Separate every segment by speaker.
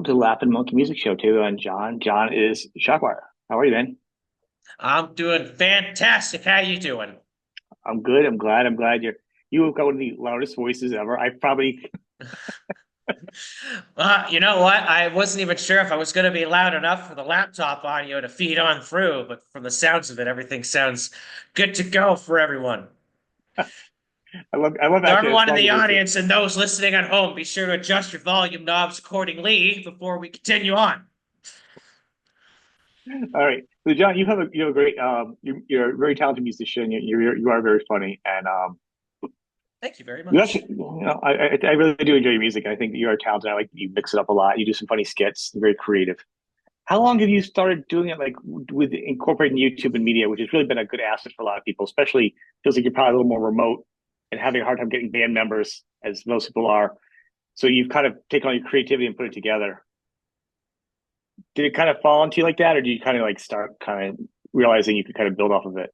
Speaker 1: welcome to the Laughing Monkey Music Show too. And John. John is Shockwire. How are you, man?
Speaker 2: I'm doing fantastic. How you doing?
Speaker 1: I'm good. I'm glad. You have got one of the loudest voices ever. I probably
Speaker 2: You know what? I wasn't even sure if I was going to be loud enough for the laptop audio to feed on through, but from the sounds of it, everything sounds good to go for everyone.
Speaker 1: I love
Speaker 2: So
Speaker 1: actually that
Speaker 2: everyone in
Speaker 1: song
Speaker 2: the
Speaker 1: voice.
Speaker 2: audience and those listening at home, be sure to adjust your volume knobs accordingly before we continue on.
Speaker 1: All right. So John, you have a great you're a very talented musician. You are very funny and
Speaker 2: Thank you very
Speaker 1: you actually
Speaker 2: much.
Speaker 1: I really do enjoy your music. I think that you are talented. I like that you mix it up a lot. You do some funny skits. You're very creative. How long have you started doing it, like with incorporating YouTube and media, which has really been a good asset for a lot of people, especially feels like you're probably a little more remote and having a hard time getting band members, as most people are. So you've kind of taken all your creativity and put it together. Did it kind of fall into you like that, or do you kind of like start kind of realizing you could kind of build off of it?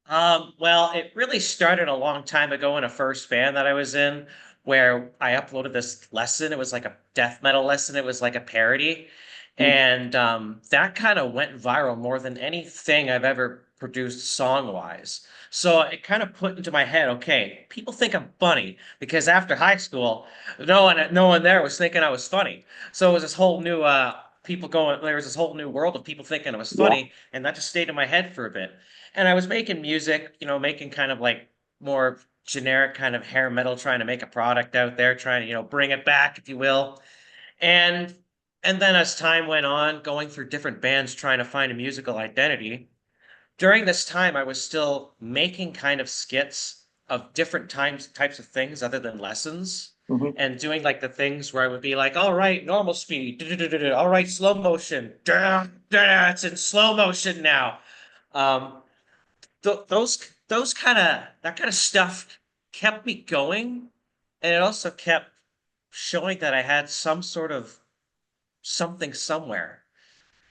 Speaker 2: Well, it really started a long time ago in a first band that I was in, where I uploaded this lesson. It was like a death metal lesson. It was like a parody.
Speaker 1: Hmm.
Speaker 2: And that kind of went viral more than anything I've ever produced song-wise. So it kind of put into my head, okay, people think I'm funny because after high school, no one there was thinking I was funny. So it was this whole new people going, there was this whole new world of people thinking I was
Speaker 1: Yeah.
Speaker 2: funny, and that just stayed in my head for a bit. And I was making music, making kind of like more generic kind of hair metal, trying to make a product out there, trying to, bring it back, if you will. And and then as time went on, going through different bands, trying to find a musical identity. During this time, I was still making kind of skits of different types of things other than lessons.
Speaker 1: Hmm.
Speaker 2: And doing like the things where I would be like, all right, normal speed, all right, slow motion, it's in slow motion now. Um, those kind of that kind of stuff kept me going, and it also kept showing that I had some sort of something somewhere.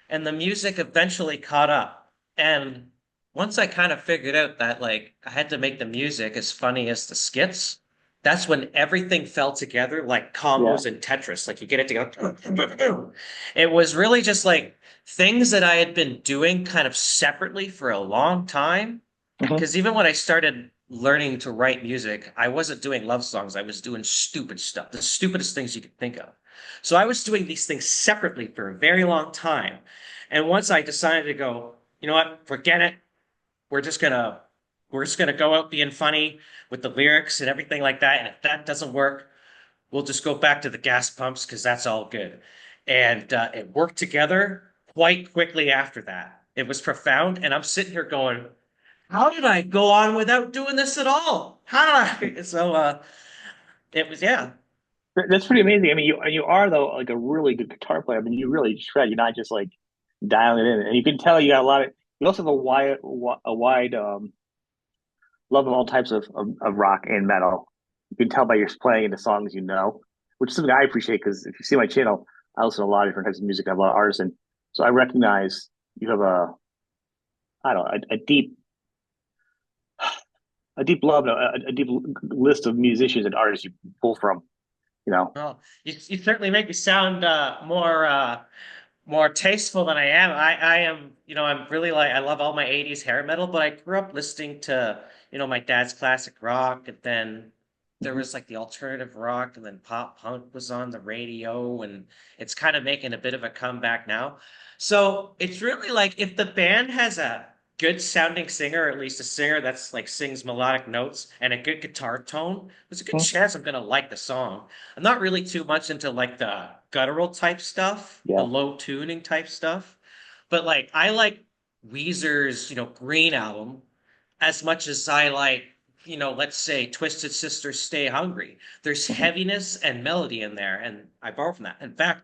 Speaker 2: And the music eventually caught up. And once I kind of figured out that like I had to make the music as funny as the skits, that's when everything fell together like
Speaker 1: Yeah.
Speaker 2: combos in Tetris. Like you get it together. It was really just like things that I had been doing kind of separately for a long time.
Speaker 1: Hmm.
Speaker 2: Because even when I started learning to write music, I wasn't doing love songs. I was doing stupid stuff, the stupidest things you could think of. So I was doing these things separately for a very long time. And once I decided to go, you know what, forget it. We're just gonna we're just gonna go out being funny with the lyrics and everything like that. And if that doesn't work, we'll just go back to the gas pumps because that's all good. And it worked together quite quickly after that. It was profound, and I'm sitting here going, how did I go on without doing this at all? How did I? So it was, yeah.
Speaker 1: That's pretty amazing. I mean, you are though like a really good guitar player. I mean, you really shred. You're not just like dialing it in, and you can tell you got a lot of. You also have a wide love of all types of rock and metal. You can tell by your playing and the songs you know, which is something I appreciate because if you see my channel, I listen to a lot of different types of music. I have a lot of artists, and so I recognize you have I don't know, a deep love, a deep list of musicians and artists you pull from. You know,
Speaker 2: Well, you certainly make me sound more tasteful than I am. I am, I'm really like I love all my 80s hair metal, but I grew up listening to, my dad's classic rock, and then there
Speaker 1: hmm.
Speaker 2: was like the alternative rock, and then pop punk was on the radio, and it's kind of making a bit of a comeback now. So it's really like if the band has a good sounding singer, or at least a singer that's like sings melodic notes and a good guitar tone, there's a good chance I'm gonna like the song. I'm not really too much into like the guttural type stuff, the
Speaker 1: Yeah.
Speaker 2: low tuning type stuff, but like I like Weezer's, Green album as much as I like, let's say Twisted Sister Stay Hungry. There's
Speaker 1: Hmm.
Speaker 2: heaviness and melody in there, and I borrow from that. In fact,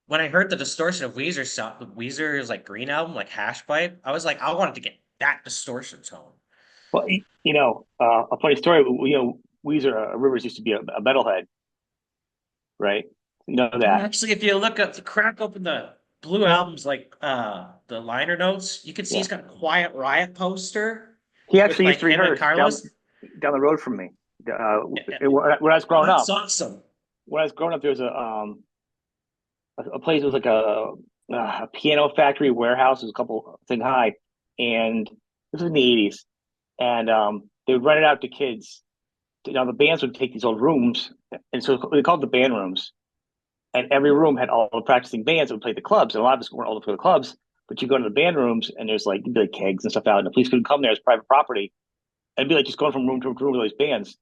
Speaker 2: when I heard the distortion of Weezer's stuff, Weezer's like Green album, like Hash Pipe, I was like, I wanted to get that distortion tone.
Speaker 1: Well, a funny story. Weezer Rivers used to be a metalhead, right? You know
Speaker 2: Well,
Speaker 1: that.
Speaker 2: actually, if you look up, if you crack open the Blue albums, like the liner notes, you can see
Speaker 1: Yeah.
Speaker 2: he's got a Quiet Riot poster
Speaker 1: He
Speaker 2: with
Speaker 1: actually used
Speaker 2: like
Speaker 1: to
Speaker 2: him and
Speaker 1: rehearse
Speaker 2: Carlos.
Speaker 1: down the road from me. Uh,
Speaker 2: Yeah, yeah.
Speaker 1: when I was
Speaker 2: Oh,
Speaker 1: growing
Speaker 2: that's
Speaker 1: up,
Speaker 2: awesome.
Speaker 1: when I was growing up, there was a place that was like a piano factory warehouse. It was a couple thing high, and this was in the '80s, and they would rent it out to kids. The bands would take these old rooms, and so they called the band rooms. And every room had all the practicing bands that would play the clubs. And a lot of us weren't old enough for the clubs, but you go to the band rooms, and there's like, you'd be like kegs and stuff out, and the police couldn't come there as private property. And it'd be like just going from room to room with all these bands.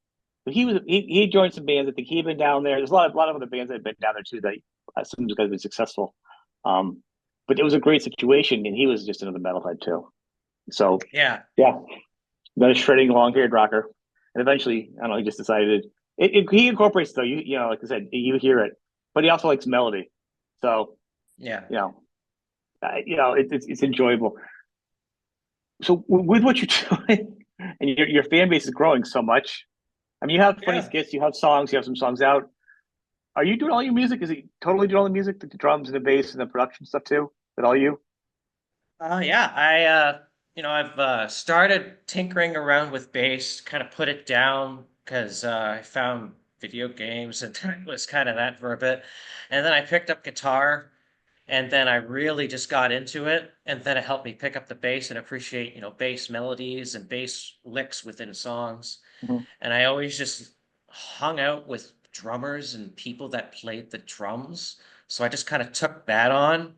Speaker 1: But he joined some bands. I think he'd been down there. There's a lot of other bands that had been down there too that some of those guys have been successful. Um, but it was a great situation, and he was just another metalhead too. So
Speaker 2: Yeah.
Speaker 1: yeah, another shredding long haired rocker. And eventually, I don't know, he just decided he incorporates though. You know, like I said, you hear it, but he also likes melody. So
Speaker 2: Yeah.
Speaker 1: it's enjoyable. So with what you're doing, and your fan base is growing so much. I mean, you have funny
Speaker 2: Yeah.
Speaker 1: skits, you have songs, you have some songs out. Are you doing all your music? Is he totally doing all the music, the drums and the bass and the production stuff too? Is that all you?
Speaker 2: Yeah, I've started tinkering around with bass, kind of put it down because I found video games and that was kind of that for a bit. And then I picked up guitar and then I really just got into it. And then it helped me pick up the bass and appreciate, bass melodies and bass licks within songs.
Speaker 1: Mhm.
Speaker 2: And I always just hung out with drummers and people that played the drums. So I just kind of took that on.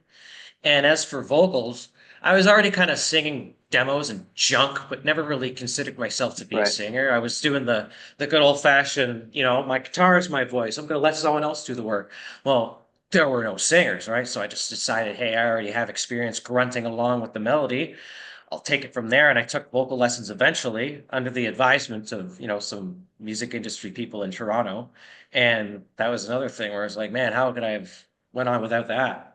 Speaker 2: And as for vocals, I was already kind of singing demos and junk, but never really considered myself to be a
Speaker 1: Right.
Speaker 2: singer. I was doing the good old fashioned, my guitar is my voice. I'm going to let someone else do the work. Well, there were no singers, right? So I just decided, hey, I already have experience grunting along with the melody. I'll take it from there. And I took vocal lessons eventually under the advisement of, some music industry people in Toronto. And that was another thing where I was like, man, how could I have went on without that?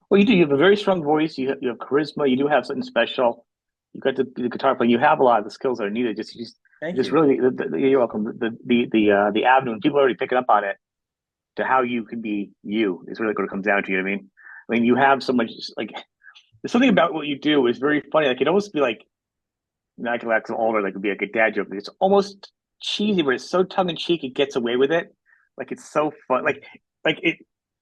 Speaker 1: Well, you do. You have a very strong voice. You have charisma. You do have something special. You got the guitar playing. You have a lot of the skills that are needed.
Speaker 2: Thank
Speaker 1: Just
Speaker 2: you.
Speaker 1: really, you're welcome. The avenue, and people are already picking up on it to how you can be you is really what it comes down to. You know what I mean? I mean, you have so much like there's something about what you do is very funny. Like it almost be like not like some older, like it'd be like a dad joke. It's almost cheesy, but it's so tongue in cheek. It gets away with it. Like it's so fun. Like it.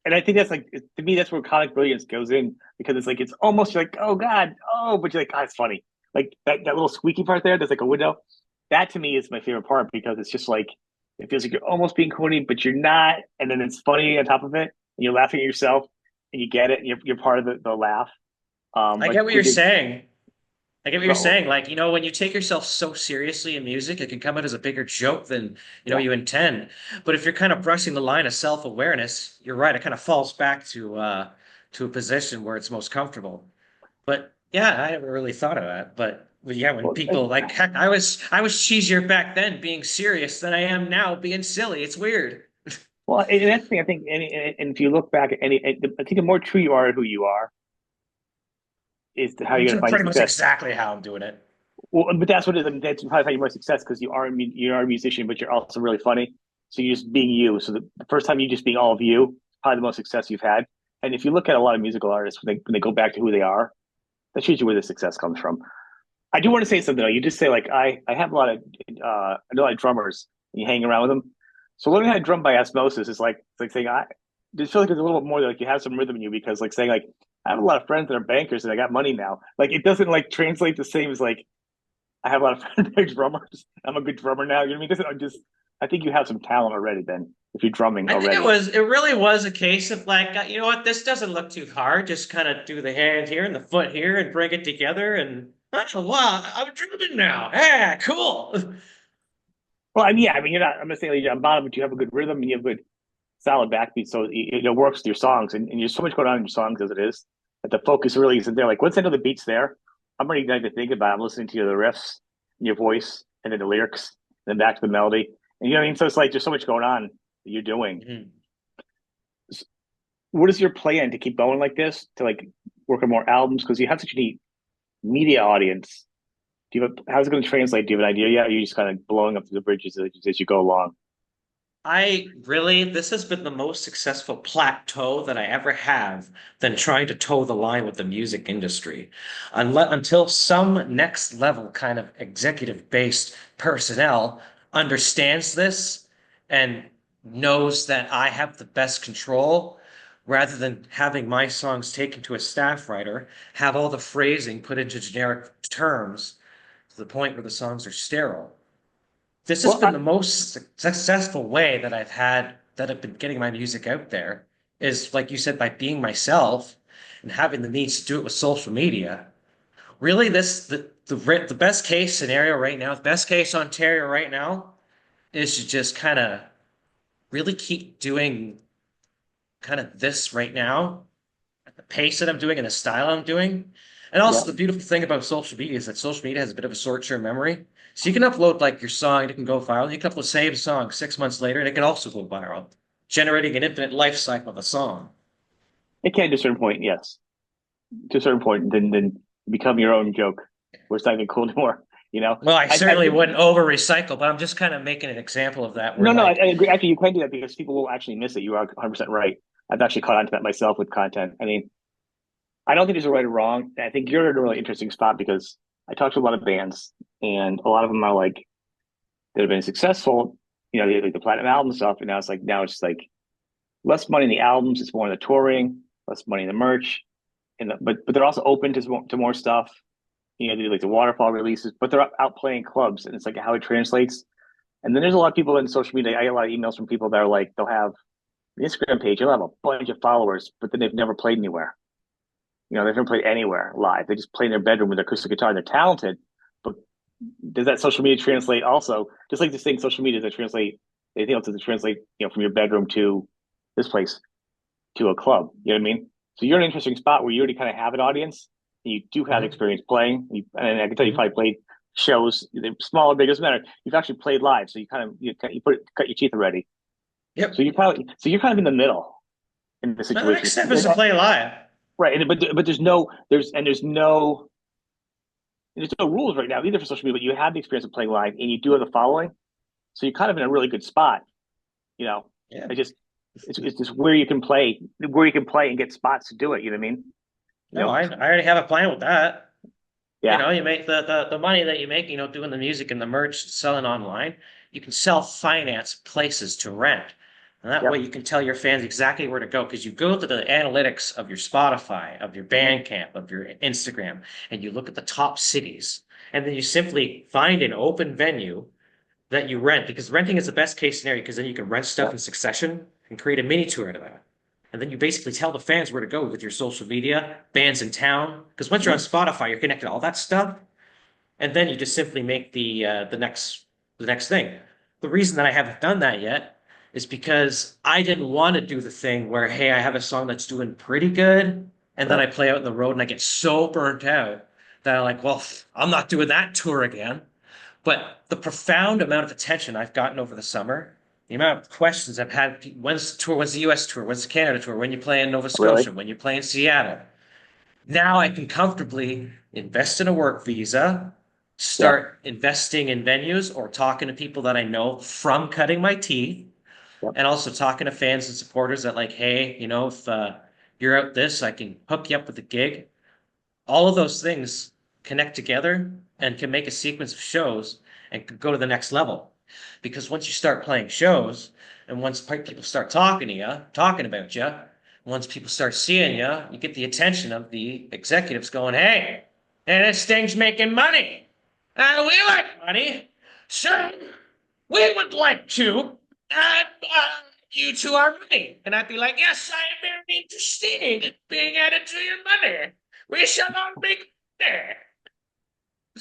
Speaker 1: And I think that's like to me that's where comic brilliance goes in because it's like it's almost like oh god oh but you're like God it's funny like that little squeaky part there that's like a window that to me is my favorite part because it's just like it feels like you're almost being corny but you're not and then it's funny on top of it and you're laughing at yourself and you get it and you're part of the laugh
Speaker 2: I
Speaker 1: like
Speaker 2: get what you're
Speaker 1: with your
Speaker 2: saying. I get what you're
Speaker 1: so
Speaker 2: saying. Like, when you take yourself so seriously in music, it can come out as a bigger joke than,
Speaker 1: yeah.
Speaker 2: you intend. But if you're kind of brushing the line of self-awareness, you're right, it kind of falls back to a position where it's most comfortable. But yeah, I never really thought of that. But yeah, when
Speaker 1: Well,
Speaker 2: people like heck, I was cheesier back then being serious than I am now being silly. It's weird.
Speaker 1: and that's the thing I think and if you look back at any I think the more true you are who you are is how you're
Speaker 2: Which
Speaker 1: going to
Speaker 2: is
Speaker 1: find the
Speaker 2: pretty much
Speaker 1: success.
Speaker 2: exactly how I'm doing it.
Speaker 1: Well, but that's what it is. I mean, that's probably how you more success because you are a musician, but you're also really funny. So you're just being you. So the first time you just being all of you, probably the most success you've had. And if you look at a lot of musical artists when they go back to who they are, that's usually where the success comes from. I do want to say something though. You just say like I have a lot of I know a lot of drummers. And you hang around with them. So learning how to drum by osmosis is like it's like saying I just feel like it's a little bit more like you have some rhythm in you because like saying like I have a lot of friends that are bankers and I got money now. Like it doesn't like translate the same as like I have a lot of friends that are drummers. I'm a good drummer now. You know what I mean? I'm just I think you have some talent already. Then if you're drumming
Speaker 2: I think it
Speaker 1: already,
Speaker 2: was, it really was a case of like, you know what, this doesn't look too hard. Just kind of do the hand here and the foot here and bring it together. And oh, wow, I'm drumming now. Yeah, cool.
Speaker 1: well, I mean, yeah, I mean, you're not. I'm not saying like, you're on bottom, but you have a good rhythm and you have good solid backbeat, so it works with your songs. And there's so much going on in your songs as it is that the focus really isn't there. Like once I know the beats there, I'm already going to think about. It. I'm listening to the riffs, and your voice, and then the lyrics, and then back to the melody. And you know what I mean? So it's like there's so much going on that you're doing.
Speaker 2: Mhm.
Speaker 1: What is your plan to keep going like this to like work on more albums because you have such a neat media audience? Do you have how's it going to translate? Do you have an idea yet? Or are you just kind of blowing up the bridges as you go along?
Speaker 2: This has been the most successful plateau that I ever have than trying to toe the line with the music industry. Until some next level kind of executive based personnel understands this and knows that I have the best control, rather than having my songs taken to a staff writer, have all the phrasing put into generic terms to the point where the songs are sterile. This has
Speaker 1: Well,
Speaker 2: been the most successful way that I've been getting my music out there is, like you said, by being myself and having the needs to do it with social media. Really, the best case scenario right now, the best case Ontario right now is to just kind of really keep doing kind of this right now, at the pace that I'm doing and the style I'm doing. And
Speaker 1: yeah.
Speaker 2: also the beautiful thing about social media is that social media has a bit of a short-term memory. So you can upload like your song, and it can go viral. You can upload the same song 6 months later, and it can also go viral, generating an infinite life cycle of a song.
Speaker 1: It can to a certain point, yes. To a certain point, then become your own joke, where it's not even cool anymore. You know,
Speaker 2: Well, I
Speaker 1: I
Speaker 2: certainly
Speaker 1: think
Speaker 2: wouldn't over recycle, but I'm just kind of making an example of that where
Speaker 1: no, no,
Speaker 2: like,
Speaker 1: I agree. Actually, you can do that because people will actually miss it. You are 100% right. I've actually caught on to that myself with content. I mean, I don't think there's a right or wrong. I think you're in a really interesting spot because I talk to a lot of bands, and a lot of them are like that have been successful. You know, like the platinum album stuff, and now it's just like less money in the albums. It's more in the touring, less money in the merch, but they're also open to more stuff. You know, they do like the waterfall releases, but they're out playing clubs, and it's like how it translates. And then there's a lot of people in social media. I get a lot of emails from people that are like, they'll have an Instagram page, they'll have a bunch of followers, but then they've never played anywhere. You know, they've never played anywhere live. They just play in their bedroom with their acoustic guitar. They're talented, but does that social media translate also? Just like this thing, social media does translate. They think to translate, you know, from your bedroom to this place to a club. You know what I mean? So you're in an interesting spot where you already kind of have an audience. And you do have
Speaker 2: mhm,
Speaker 1: experience playing, and I can tell you
Speaker 2: mhm.
Speaker 1: probably played shows, small or big, doesn't matter. You've actually played live, so you cut your teeth already.
Speaker 2: Yep.
Speaker 1: So you're kind of in the middle in the
Speaker 2: No, the
Speaker 1: situation.
Speaker 2: next step is to play live.
Speaker 1: Right, but there's no rules right now either for social media. But you have the experience of playing live, and you do have the following, so you're kind of in a really good spot. You know,
Speaker 2: Yeah.
Speaker 1: it just it's just where you can play and get spots to do it. You know what I mean? You
Speaker 2: No,
Speaker 1: know,
Speaker 2: I already have a plan with that. You
Speaker 1: yeah,
Speaker 2: know, you make the money that you make, doing the music and the merch, selling online, you can self-finance places to rent. And that way
Speaker 1: yep,
Speaker 2: you can tell your fans exactly where to go because you go to the analytics of your Spotify, of your Bandcamp, of your Instagram, and you look at the top cities. And then you simply find an open venue that you rent because renting is the best case scenario because then you can rent stuff in
Speaker 1: yep,
Speaker 2: succession and create a mini tour out of that. And then you basically tell the fans where to go with your social media, bands in town. Because once you're on
Speaker 1: mm-hmm.
Speaker 2: Spotify, you're connected to all that stuff, and then you just simply make the next thing. The reason that I haven't done that yet is because I didn't want to do the thing where, hey, I have a song that's doing pretty good, and then I
Speaker 1: Right.
Speaker 2: play out in the road and I get so burnt out that I'm like, well, I'm not doing that tour again. But the profound amount of attention I've gotten over the summer, the amount of questions I've had, when's the tour, when's the US tour, when's the Canada tour, when you play in Nova
Speaker 1: Really?
Speaker 2: Scotia, when you play in Seattle. Now I can comfortably invest in a work visa,
Speaker 1: Yep,
Speaker 2: start investing in venues or talking to people that I know from cutting my teeth,
Speaker 1: yep,
Speaker 2: and also talking to fans and supporters that like, hey, if you're out this, I can hook you up with a gig. All of those things connect together and can make a sequence of shows and could go to the next level. Because once you start playing shows and once people start talking to you, talking about you, once people start seeing you, you get the attention of the executives going, hey, and this thing's making money. We like money. So we would like to add you to our money. And I'd be like, yes, I am very interested in being added to your money. We shall all make there.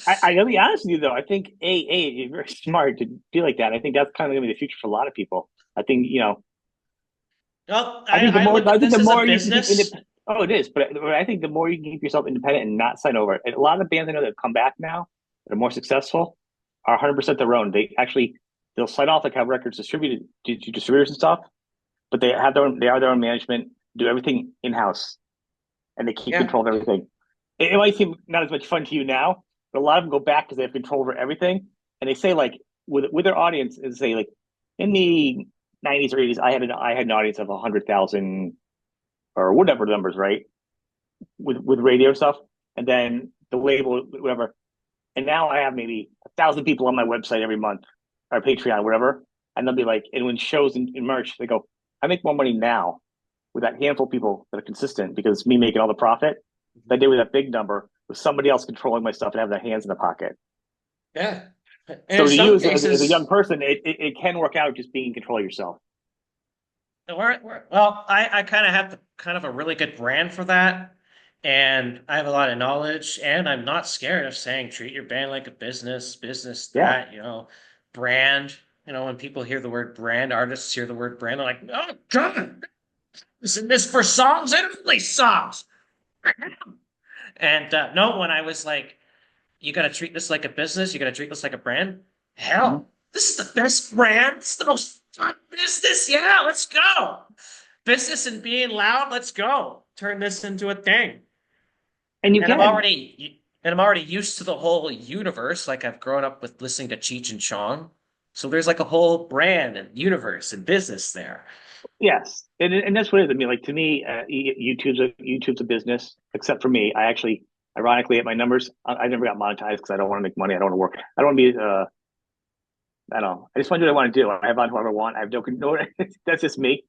Speaker 1: I gotta be honest with you though. I think you're very smart to be like that. I think that's kind of gonna be the future for a lot of people. I think
Speaker 2: Well,
Speaker 1: I think the
Speaker 2: I
Speaker 1: more
Speaker 2: look
Speaker 1: I
Speaker 2: at
Speaker 1: think
Speaker 2: this
Speaker 1: the
Speaker 2: as a
Speaker 1: more you can keep
Speaker 2: business.
Speaker 1: independent. Oh, it is, but I think the more you can keep yourself independent and not sign over. And a lot of the bands I know that come back now that are more successful are 100% their own. They'll sign off like have records distributed to distributors and stuff, but they are their own management, do everything in house, and they keep
Speaker 2: Yeah,
Speaker 1: control of everything. It might seem not as much fun to you now, but a lot of them go back because they have control over everything. And they say like with their audience, is say like in the 90s or 80s, I had an audience of 100,000 or whatever numbers, right? With radio stuff, and then the label, whatever. And now I have maybe 1,000 people on my website every month or Patreon, whatever. And they'll be like, and when shows in merch, they go, I make more money now with that handful of people that are consistent because it's me making all the profit. That day with that big number with somebody else controlling my stuff and having their hands in the pocket.
Speaker 2: Yeah. And in
Speaker 1: So to you
Speaker 2: some
Speaker 1: as a young
Speaker 2: cases,
Speaker 1: person, it can work out just being in control of yourself.
Speaker 2: well, I kind of have kind of a really good brand for that. And I have a lot of knowledge, and I'm not scared of saying treat your band like a business
Speaker 1: Yeah.
Speaker 2: that, brand. When people hear the word brand, artists hear the word brand, they're like, oh God, isn't this for songs and only songs? And no, when I was like, you got to treat this like a business, you got to treat this like a brand.
Speaker 1: Mhm.
Speaker 2: Hell, this is the best brand. It's the most fun business. Yeah, let's go. Business and being loud, let's go. Turn this into a thing.
Speaker 1: And you
Speaker 2: And
Speaker 1: can.
Speaker 2: I'm already used to the whole universe. Like I've grown up with listening to Cheech and Chong. So there's like a whole brand and universe and business there.
Speaker 1: Yes, and that's what it is. I mean, like to me, YouTube's a business. Except for me, I actually, ironically, at my numbers, I never got monetized because I don't want to make money. I don't want to work. I don't want to be. I don't know. I just want to do what I want to do. I have on whoever I want. I have no. That's just me.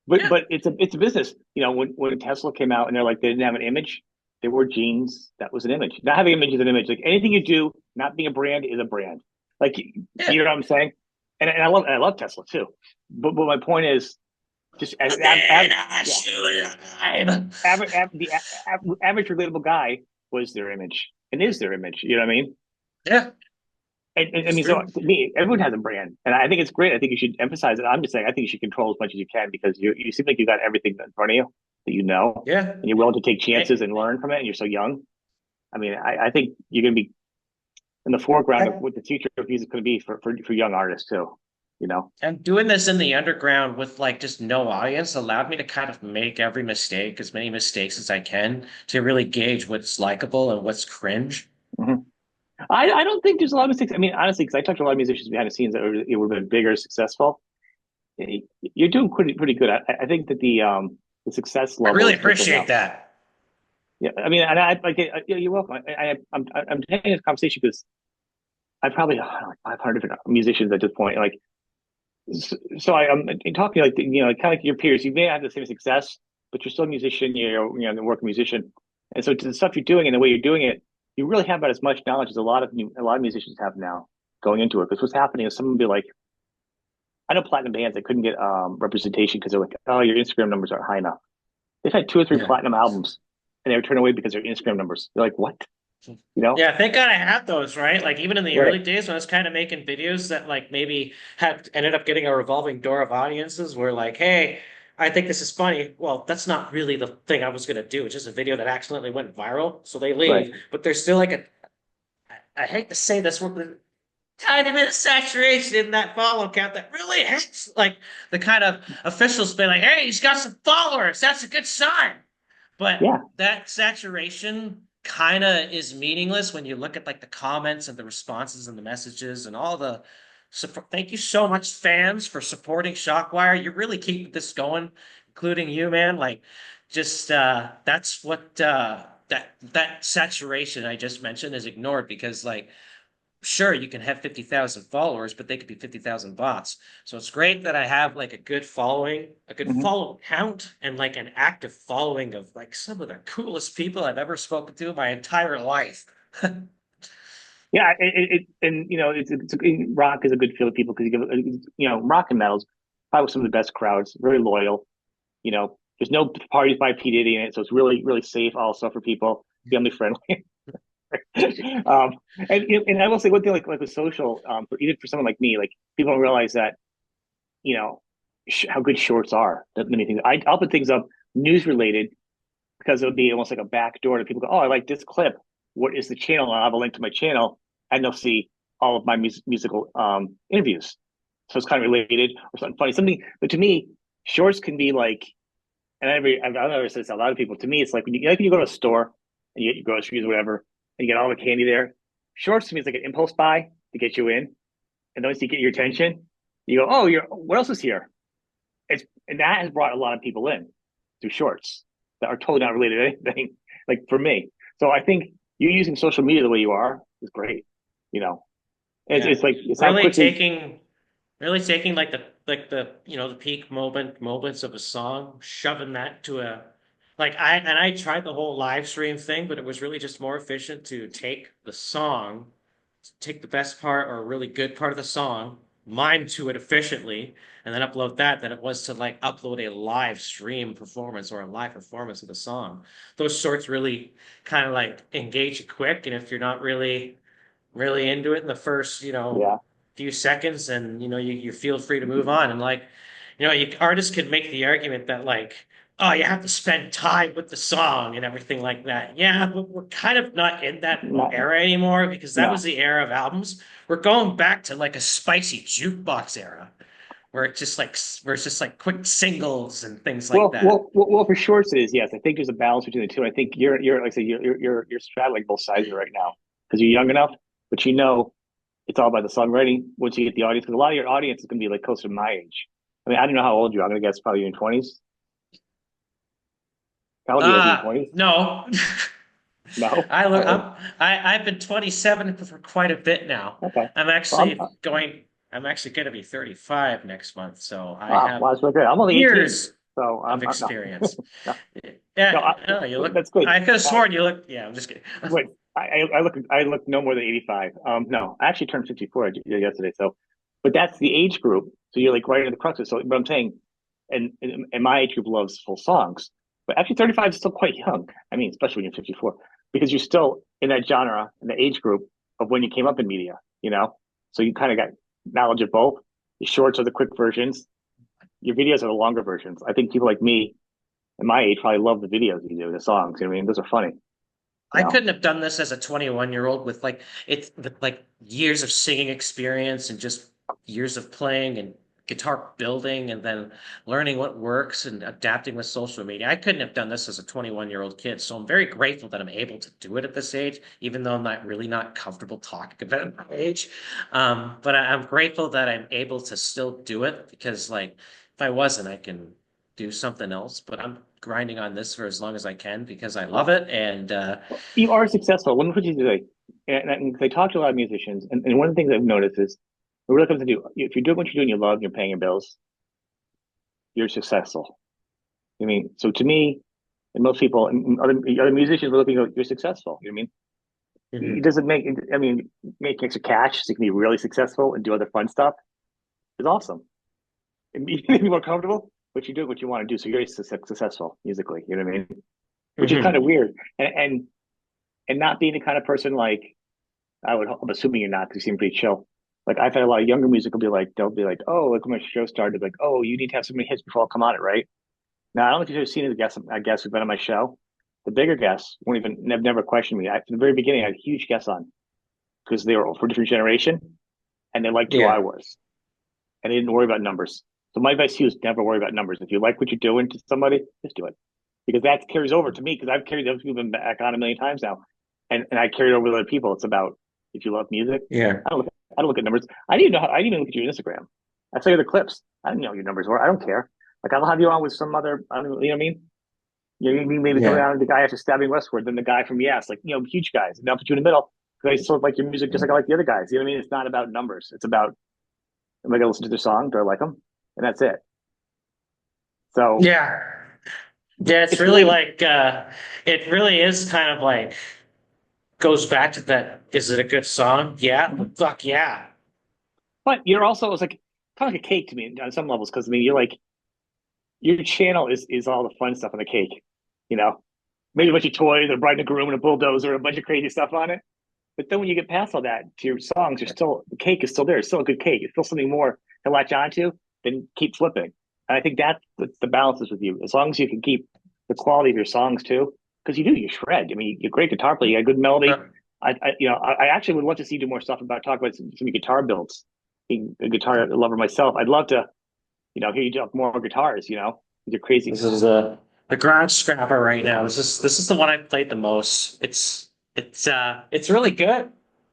Speaker 2: Yeah.
Speaker 1: But it's a business. You know, when Tesla came out and they're like they didn't have an image, they wore jeans. That was an image. Not having an image is an image. Like anything you do, not being a brand is a brand. Like
Speaker 2: Yeah.
Speaker 1: you know what I'm saying? And I love Tesla too. But my point is just as
Speaker 2: Then I
Speaker 1: yeah,
Speaker 2: shoot live.
Speaker 1: average relatable guy was their image and is their image. You know what I mean?
Speaker 2: Yeah,
Speaker 1: And I
Speaker 2: it's
Speaker 1: mean, so
Speaker 2: true.
Speaker 1: to me, everyone has a brand, and I think it's great. I think you should emphasize it. I'm just saying, I think you should control as much as you can because you seem like you got everything in front of you that you know,
Speaker 2: Yeah.
Speaker 1: and you're willing to take
Speaker 2: Hey,
Speaker 1: chances and learn from it. And you're so young. I mean, I think you're going to be in the foreground of what the future of music is going to be for young artists too. You know?
Speaker 2: and doing this in the underground with like just no audience allowed me to kind of make every mistake, as many mistakes as I can, to really gauge what's likable and what's cringe.
Speaker 1: Mhm. I don't think there's a lot of mistakes. I mean, honestly, because I talked to a lot of musicians behind the scenes that would have been bigger, successful. You're doing pretty good. I think that the success
Speaker 2: I
Speaker 1: level
Speaker 2: really
Speaker 1: is different now.
Speaker 2: appreciate that.
Speaker 1: Yeah, I mean, and I like you're welcome. I'm having this conversation because I probably know, like 500 different musicians at this point. Like, so I'm talking like kind of like your peers. You may not have the same success, but you're still a musician. You're a working musician, and so to the stuff you're doing and the way you're doing it, you really have about as much knowledge as a lot of musicians have now going into it. Because what's happening is someone will be like, I know platinum bands that couldn't get representation because they're like, oh, your Instagram numbers aren't high enough. They've had two or three
Speaker 2: Yeah.
Speaker 1: platinum albums, and they were turned away because their Instagram numbers. They're like, what? You know?
Speaker 2: Yeah, thank God I had those, right? Like even in the
Speaker 1: Right.
Speaker 2: early days when I was kind of making videos that like maybe had ended up getting a revolving door of audiences where like, hey, I think this is funny. Well, that's not really the thing I was gonna do. It's just a video that accidentally went viral. So they
Speaker 1: Right.
Speaker 2: leave, but there's still like I hate to say this, with a tiny bit of saturation in that follow count that really hits like the kind of officials be like, hey, he's got some followers. That's a good sign. But
Speaker 1: Yeah.
Speaker 2: that saturation kind of is meaningless when you look at like the comments and the responses and the messages and all the support. Thank you so much, fans, for supporting Shockwire. You're really keeping this going, including you, man. Like, just that's what that saturation I just mentioned is ignored because like sure you can have 50,000 followers, but they could be 50,000 bots. So it's great that I have like a good following, a good
Speaker 1: Hmm.
Speaker 2: follow count, and like an active following of like some of the coolest people I've ever spoken to in my entire life.
Speaker 1: Yeah. And rock is a good field of people because rock and metal's probably some of the best crowds, very loyal. There's no parties by P. Diddy in it, so it's really safe also for people, family friendly. um, and I will say one thing like with social, even for someone like me, like people don't realize that you know how good shorts are. That many things. I'll put things up news related because it would be almost like a back door to people go, oh, I like this clip. What is the channel? And I'll have a link to my channel, and they'll see all of my musical interviews. So it's kind of related or something funny. Something, but to me, shorts can be like, and I've never said this to a lot of people. To me, it's like when you go to a store and you get your groceries or whatever, and you get all the candy there. Shorts to me is like an impulse buy to get you in, and once you get your attention, you go, oh, you're what else is here? And that has brought a lot of people in through shorts that are totally not related to anything. Like for me, so I think you using social media the way you are is great. You know,
Speaker 2: Yeah.
Speaker 1: it's like it's how
Speaker 2: Really
Speaker 1: quickly.
Speaker 2: taking really taking like like the peak moments of a song, shoving that to a like I tried the whole live stream thing, but it was really just more efficient to take the song, take the best part or a really good part of the song, mime to it efficiently, and then upload that than it was to like upload a live stream performance or a live performance of the song. Those sorts really kind of like engage you quick, and if you're not really into it in the first,
Speaker 1: Yeah.
Speaker 2: few seconds, and you feel free to move on. And like, artists can make the argument that like, oh, you have to spend time with the song and everything like that. Yeah, but we're kind of not in that
Speaker 1: Not,
Speaker 2: era anymore because that was
Speaker 1: no.
Speaker 2: the era of albums. We're going back to like a spicy jukebox era where it's just like quick singles and things like that.
Speaker 1: For shorts it is, yes. I think there's a balance between the two. I think you're like I say you're straddling both sides right now because you're young enough, but it's all about the songwriting once you get the audience. Because a lot of your audience is going to be like closer to my age. I mean, I don't know how old you are. I'm going to guess probably in 20s. How old are you? Like in your 20s?
Speaker 2: No.
Speaker 1: No.
Speaker 2: I
Speaker 1: How
Speaker 2: look,
Speaker 1: old?
Speaker 2: I've been 27 for quite a bit now.
Speaker 1: Okay.
Speaker 2: I'm
Speaker 1: Well,
Speaker 2: actually going, I'm actually going to be 35 next month, so I
Speaker 1: wow,
Speaker 2: have
Speaker 1: well, that's really good. I'm only 18,
Speaker 2: years
Speaker 1: so
Speaker 2: of
Speaker 1: I'm no,
Speaker 2: experience.
Speaker 1: no, no.
Speaker 2: Yeah, no, you look,
Speaker 1: That's good.
Speaker 2: I could have sworn you look, yeah, I'm just kidding.
Speaker 1: Wait, I look no more than 85. No, I actually turned 54 yesterday. So, but that's the age group. So you're like right in the crux of it. So, but I'm saying, and my age group loves full songs, but actually 35 is still quite young. I mean, especially when you're 54, because you're still in that genre in the age group of when you came up in media. So you kind of got knowledge of both. The shorts are the quick versions. Your videos are the longer versions. I think people like me and my age probably love the videos you do, the songs. You know what I mean? Those are funny. You
Speaker 2: I
Speaker 1: know.
Speaker 2: couldn't have done this as a 21-year-old with like years of singing experience and just years of playing and guitar building and then learning what works and adapting with social media. I couldn't have done this as a 21-year-old kid. So I'm very grateful that I'm able to do it at this age, even though I'm not comfortable talking about it at my age. But I'm grateful that I'm able to still do it because like if I wasn't, I can do something else. But I'm grinding on this for as long as I can because I love
Speaker 1: Well,
Speaker 2: it. And
Speaker 1: you are successful. Let me put you today. And I talk to a lot of musicians, and one of the things I've noticed is it really comes to do if you're doing what you're doing, you love, you're paying your bills, you're successful. I mean, so to me, and most people, and other musicians will look and go, you're successful. You know what I mean? It
Speaker 2: Mhm.
Speaker 1: doesn't make, I mean, make extra cash so you can be really successful and do other fun stuff is awesome. And be more comfortable, but you do what you want to do. So you're successful musically. You know what I mean? Which is kind of
Speaker 2: Mhm.
Speaker 1: weird. And not being the kind of person like I'm assuming you're not because you seem pretty chill. Like I've had a lot of younger music will be like, they'll be like, oh, like when my show started, like, oh, you need to have so many hits before I'll come on it, right? Now, I don't know if you've ever seen the guests, I guess, who've been on my show. The bigger guests won't even, have never questioned me. From the very beginning, I had huge guests on because they were for a different generation and they liked who I
Speaker 2: Yeah.
Speaker 1: was and they didn't worry about numbers. So my advice to you is never worry about numbers. If you like what you're doing to somebody, just do it because that carries over to me because I've carried those people back on a million times now, and I carry it over with other people. It's about if you love music.
Speaker 2: Yeah.
Speaker 1: I don't look at numbers. I didn't even know. I didn't even look at your Instagram. I saw you the clips. I didn't know what your numbers were. I don't care. Like I'll have you on with some other. I don't. You know what I mean? You maybe coming
Speaker 2: Yeah.
Speaker 1: out of the guy after stabbing westward, then the guy from Yes, like huge guys. And I'll put you in the middle because I still like your music just like I like the other guys. You know what I mean? It's not about numbers. It's about am I gonna listen to their song? Do I like them? And that's it. So
Speaker 2: Yeah. Yeah, it's
Speaker 1: it's the
Speaker 2: really
Speaker 1: way.
Speaker 2: like it really is kind of like goes back to that. Is it a good song? Yeah. Fuck yeah.
Speaker 1: But you're also it's like kind of like a cake to me on some levels because I mean you're like your channel is all the fun stuff on the cake, you know. Maybe a bunch of toys, a bride and a groom, and a bulldozer, a bunch of crazy stuff on it. But then when you get past all that to your songs, you're still the cake is still there. It's still a good cake. It's still something more to latch onto than keep flipping. And I think that's the balance is with you. As long as you can keep the quality of your songs too, because you shred. I mean, you're a great guitar player. You got a good melody. I actually would love to see you do more stuff about talk about some guitar builds. Being a guitar lover myself, I'd love to, hear you do more guitars. You're crazy.
Speaker 2: This is the garage scrapper right now. This is the one I played the most. It's really good.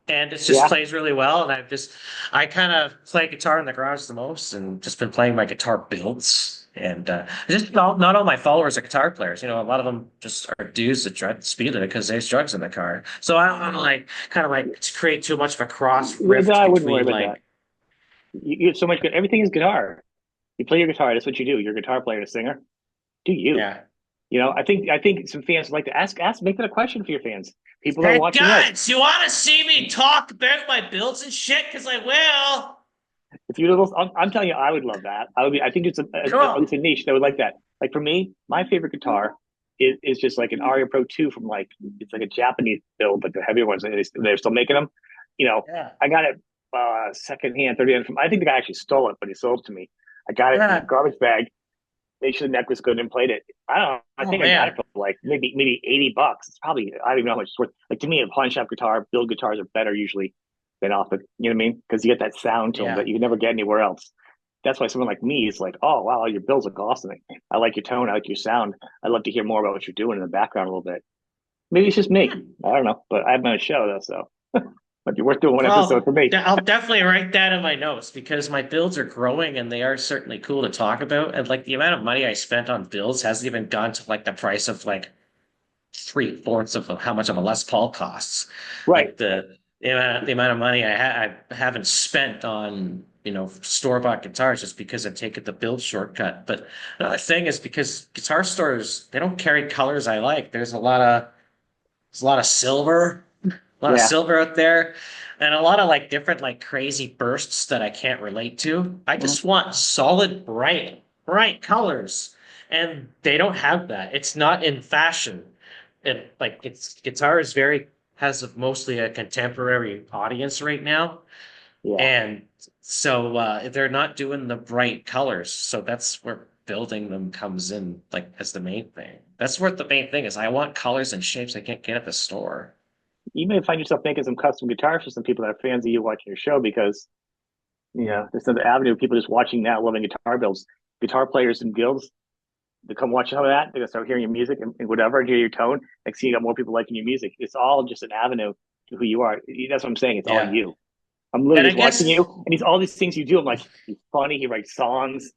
Speaker 2: And it just
Speaker 1: Yeah,
Speaker 2: plays really well. And I kind of play guitar in the garage the most and just been playing my guitar builds. And just not all my followers are guitar players. A lot of them just are dudes that try to speed it because there's drugs in the car. So I don't want to like kind of like to create too much of a cross
Speaker 1: no,
Speaker 2: rift
Speaker 1: I wouldn't worry
Speaker 2: between
Speaker 1: about that.
Speaker 2: like
Speaker 1: You have so much good. Everything is guitar. You play your guitar. That's what you do. You're a guitar player and a singer. Do you?
Speaker 2: Yeah.
Speaker 1: I think some fans like to make that a question for your fans. People that are
Speaker 2: Hey
Speaker 1: watching us.
Speaker 2: guys, you want to see me talk about my builds and shit? Because I will.
Speaker 1: If you little, I'm telling you, I would love that. I would be. I think
Speaker 2: Cool.
Speaker 1: it's a niche that would like that. Like for me, my favorite guitar is just like an Aria Pro 2 from like it's like a Japanese build, but the heavier ones. They're still making them. You know,
Speaker 2: Yeah.
Speaker 1: I got it secondhand, 30 from. I think the guy actually stole it, but he sold it to me. I got it in a
Speaker 2: Yeah.
Speaker 1: garbage bag. Made sure the neck was good and played it. I don't know. I
Speaker 2: Oh
Speaker 1: think I got it
Speaker 2: man.
Speaker 1: for like maybe $80. It's probably I don't even know how much it's worth. Like to me, a pawn shop guitar, build guitars are better usually than off the. You know what I mean? Because you get that sound to them
Speaker 2: Yeah.
Speaker 1: that you can never get anywhere else. That's why someone like me is like, oh wow, your builds look awesome. I like your tone. I like your sound. I'd love to hear more about what you're doing in the background a little bit. Maybe it's just me.
Speaker 2: Hmm.
Speaker 1: I don't know, but I have my own show though, so might be worth doing one episode
Speaker 2: Well,
Speaker 1: for me.
Speaker 2: I'll definitely write that in my notes because my builds are growing and they are certainly cool to talk about. And like the amount of money I spent on builds hasn't even gone to like the price of like three-fourths of how much of a Les Paul costs.
Speaker 1: Right.
Speaker 2: Like the amount of money I haven't spent on store-bought guitars just because I've taken the build shortcut. But another thing is because guitar stores they don't carry colors I like. There's a lot of silver, a lot of
Speaker 1: Yeah.
Speaker 2: silver out there, and a lot of like different like crazy bursts that I can't relate to. I
Speaker 1: Mhm.
Speaker 2: just want solid, bright colors, and they don't have that. It's not in fashion. And like it's guitar is very has mostly a contemporary audience right now,
Speaker 1: Yeah.
Speaker 2: and so they're not doing the bright colors. So that's where building them comes in, like as the main thing. That's what the main thing is. I want colors and shapes I can't get at the store.
Speaker 1: You may find yourself making some custom guitars for some people that are fans of you watching your show because there's another avenue of people just watching that, loving guitar builds. Guitar players and guilds, they come watch some of that. They're gonna start hearing your music and whatever, and hear your tone. Next thing you got more people liking your music. It's all just an avenue to who you are. That's what I'm saying. It's all
Speaker 2: Yeah.
Speaker 1: you. I'm literally
Speaker 2: And I
Speaker 1: just watching you,
Speaker 2: guess,
Speaker 1: and he's all these things you do. I'm like, he's funny. He writes songs.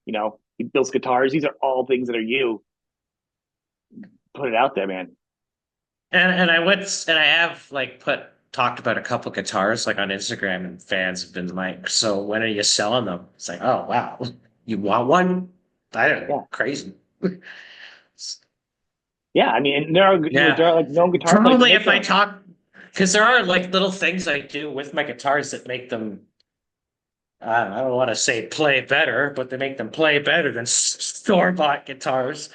Speaker 1: He builds guitars. These are all things that are you. Put it out there, man.
Speaker 2: and I went, and I have like talked about a couple guitars like on Instagram, and fans have been like, "So when are you selling them?" It's like, "Oh wow, you want one?" I don't know,
Speaker 1: Yeah,
Speaker 2: crazy.
Speaker 1: yeah. I mean, and there are
Speaker 2: Yeah,
Speaker 1: like known guitar players that
Speaker 2: probably
Speaker 1: make
Speaker 2: if I
Speaker 1: them.
Speaker 2: talk, because there are like little things I do with my guitars that make them. I don't want to say play better, but they make them play better than store-bought guitars.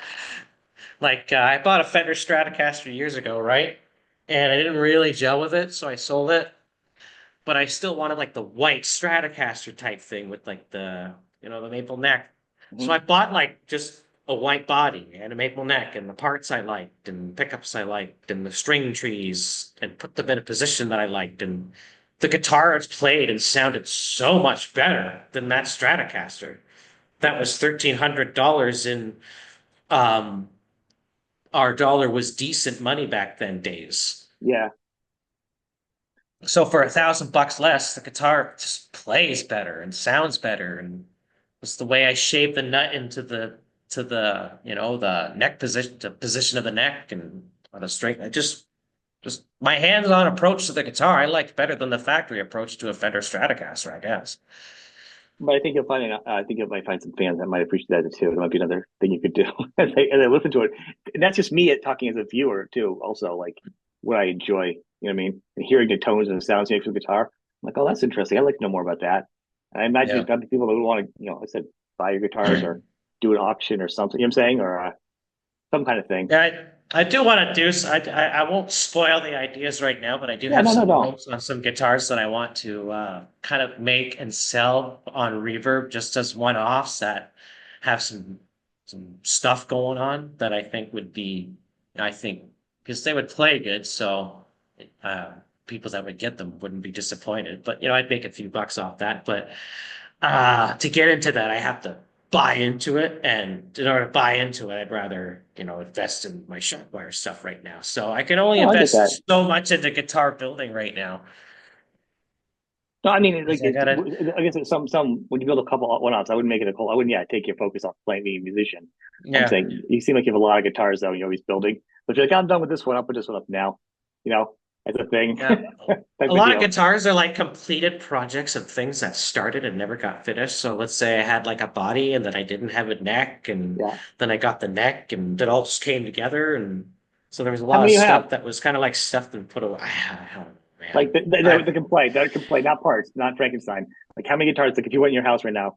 Speaker 2: Like I bought a Fender Stratocaster years ago, right? And I didn't really gel with it, so I sold it. But I still wanted like the white Stratocaster type thing with like the maple neck. So I
Speaker 1: Mhm.
Speaker 2: bought like just a white body and a maple neck and the parts I liked and pickups I liked and the string trees and put them in a position that I liked. And the guitars played and sounded so much better than that Stratocaster. That was $1,300 in um our dollar was decent money back then days.
Speaker 1: Yeah,
Speaker 2: So for $1,000 less, the guitar just plays better and sounds better. And it's the way I shape the nut into the neck position, the position of the neck and on the string. I just my hands-on approach to the guitar, I liked better than the factory approach to a Fender Stratocaster, I guess.
Speaker 1: but I think you'll find. I think you might find some fans that might appreciate that too. It might be another thing you could do as they listen to it. And that's just me talking as a viewer too. Also, like what I enjoy. You know what I mean? And hearing the tones and the sounds you make from the guitar. I'm like, oh, that's interesting. I'd like to know more about that. And I imagine there's
Speaker 2: Yeah.
Speaker 1: got to be people that would want to, I said, buy your guitars or do an auction or something. You know what I'm saying? Or some kind of thing.
Speaker 2: Yeah, I do want to do. I won't spoil the ideas right now, but I do
Speaker 1: Yeah,
Speaker 2: have
Speaker 1: no, no,
Speaker 2: some
Speaker 1: no.
Speaker 2: notes on some guitars that I want to kind of make and sell on Reverb just as one-offs that have some stuff going on that I think would be, I think, because they would play good, so uh, people that would get them wouldn't be disappointed. But I'd make a few bucks off that. But to get into that, I have to buy into it. And in order to buy into it, I'd rather, invest in my Shockwire stuff right now. So I can only
Speaker 1: No, I get that.
Speaker 2: invest so much into guitar building right now.
Speaker 1: No, I mean, like,
Speaker 2: Because I gotta,
Speaker 1: I guess it's some when you build a couple one-offs, I wouldn't make it a call. I wouldn't, yeah, take your focus off playing being a musician. I'm
Speaker 2: yeah,
Speaker 1: saying you seem like you have a lot of guitars though. You're always building, but you're like, I'm done with this one. I'll put this one up now. You know, as a thing
Speaker 2: Yeah.
Speaker 1: type
Speaker 2: A
Speaker 1: of
Speaker 2: lot of
Speaker 1: deal.
Speaker 2: guitars are like completed projects of things that started and never got finished. So let's say I had like a body and then I didn't have a neck and
Speaker 1: Yeah.
Speaker 2: then I got the neck and it all just came together. And so there was a
Speaker 1: How
Speaker 2: lot of
Speaker 1: many you have?
Speaker 2: stuff that was kind of like stuff that put away. I don't know,
Speaker 1: Like
Speaker 2: man.
Speaker 1: the complaint, that complaint, not parts, not Frankenstein. Like how many guitars? Like if you went in your house right now,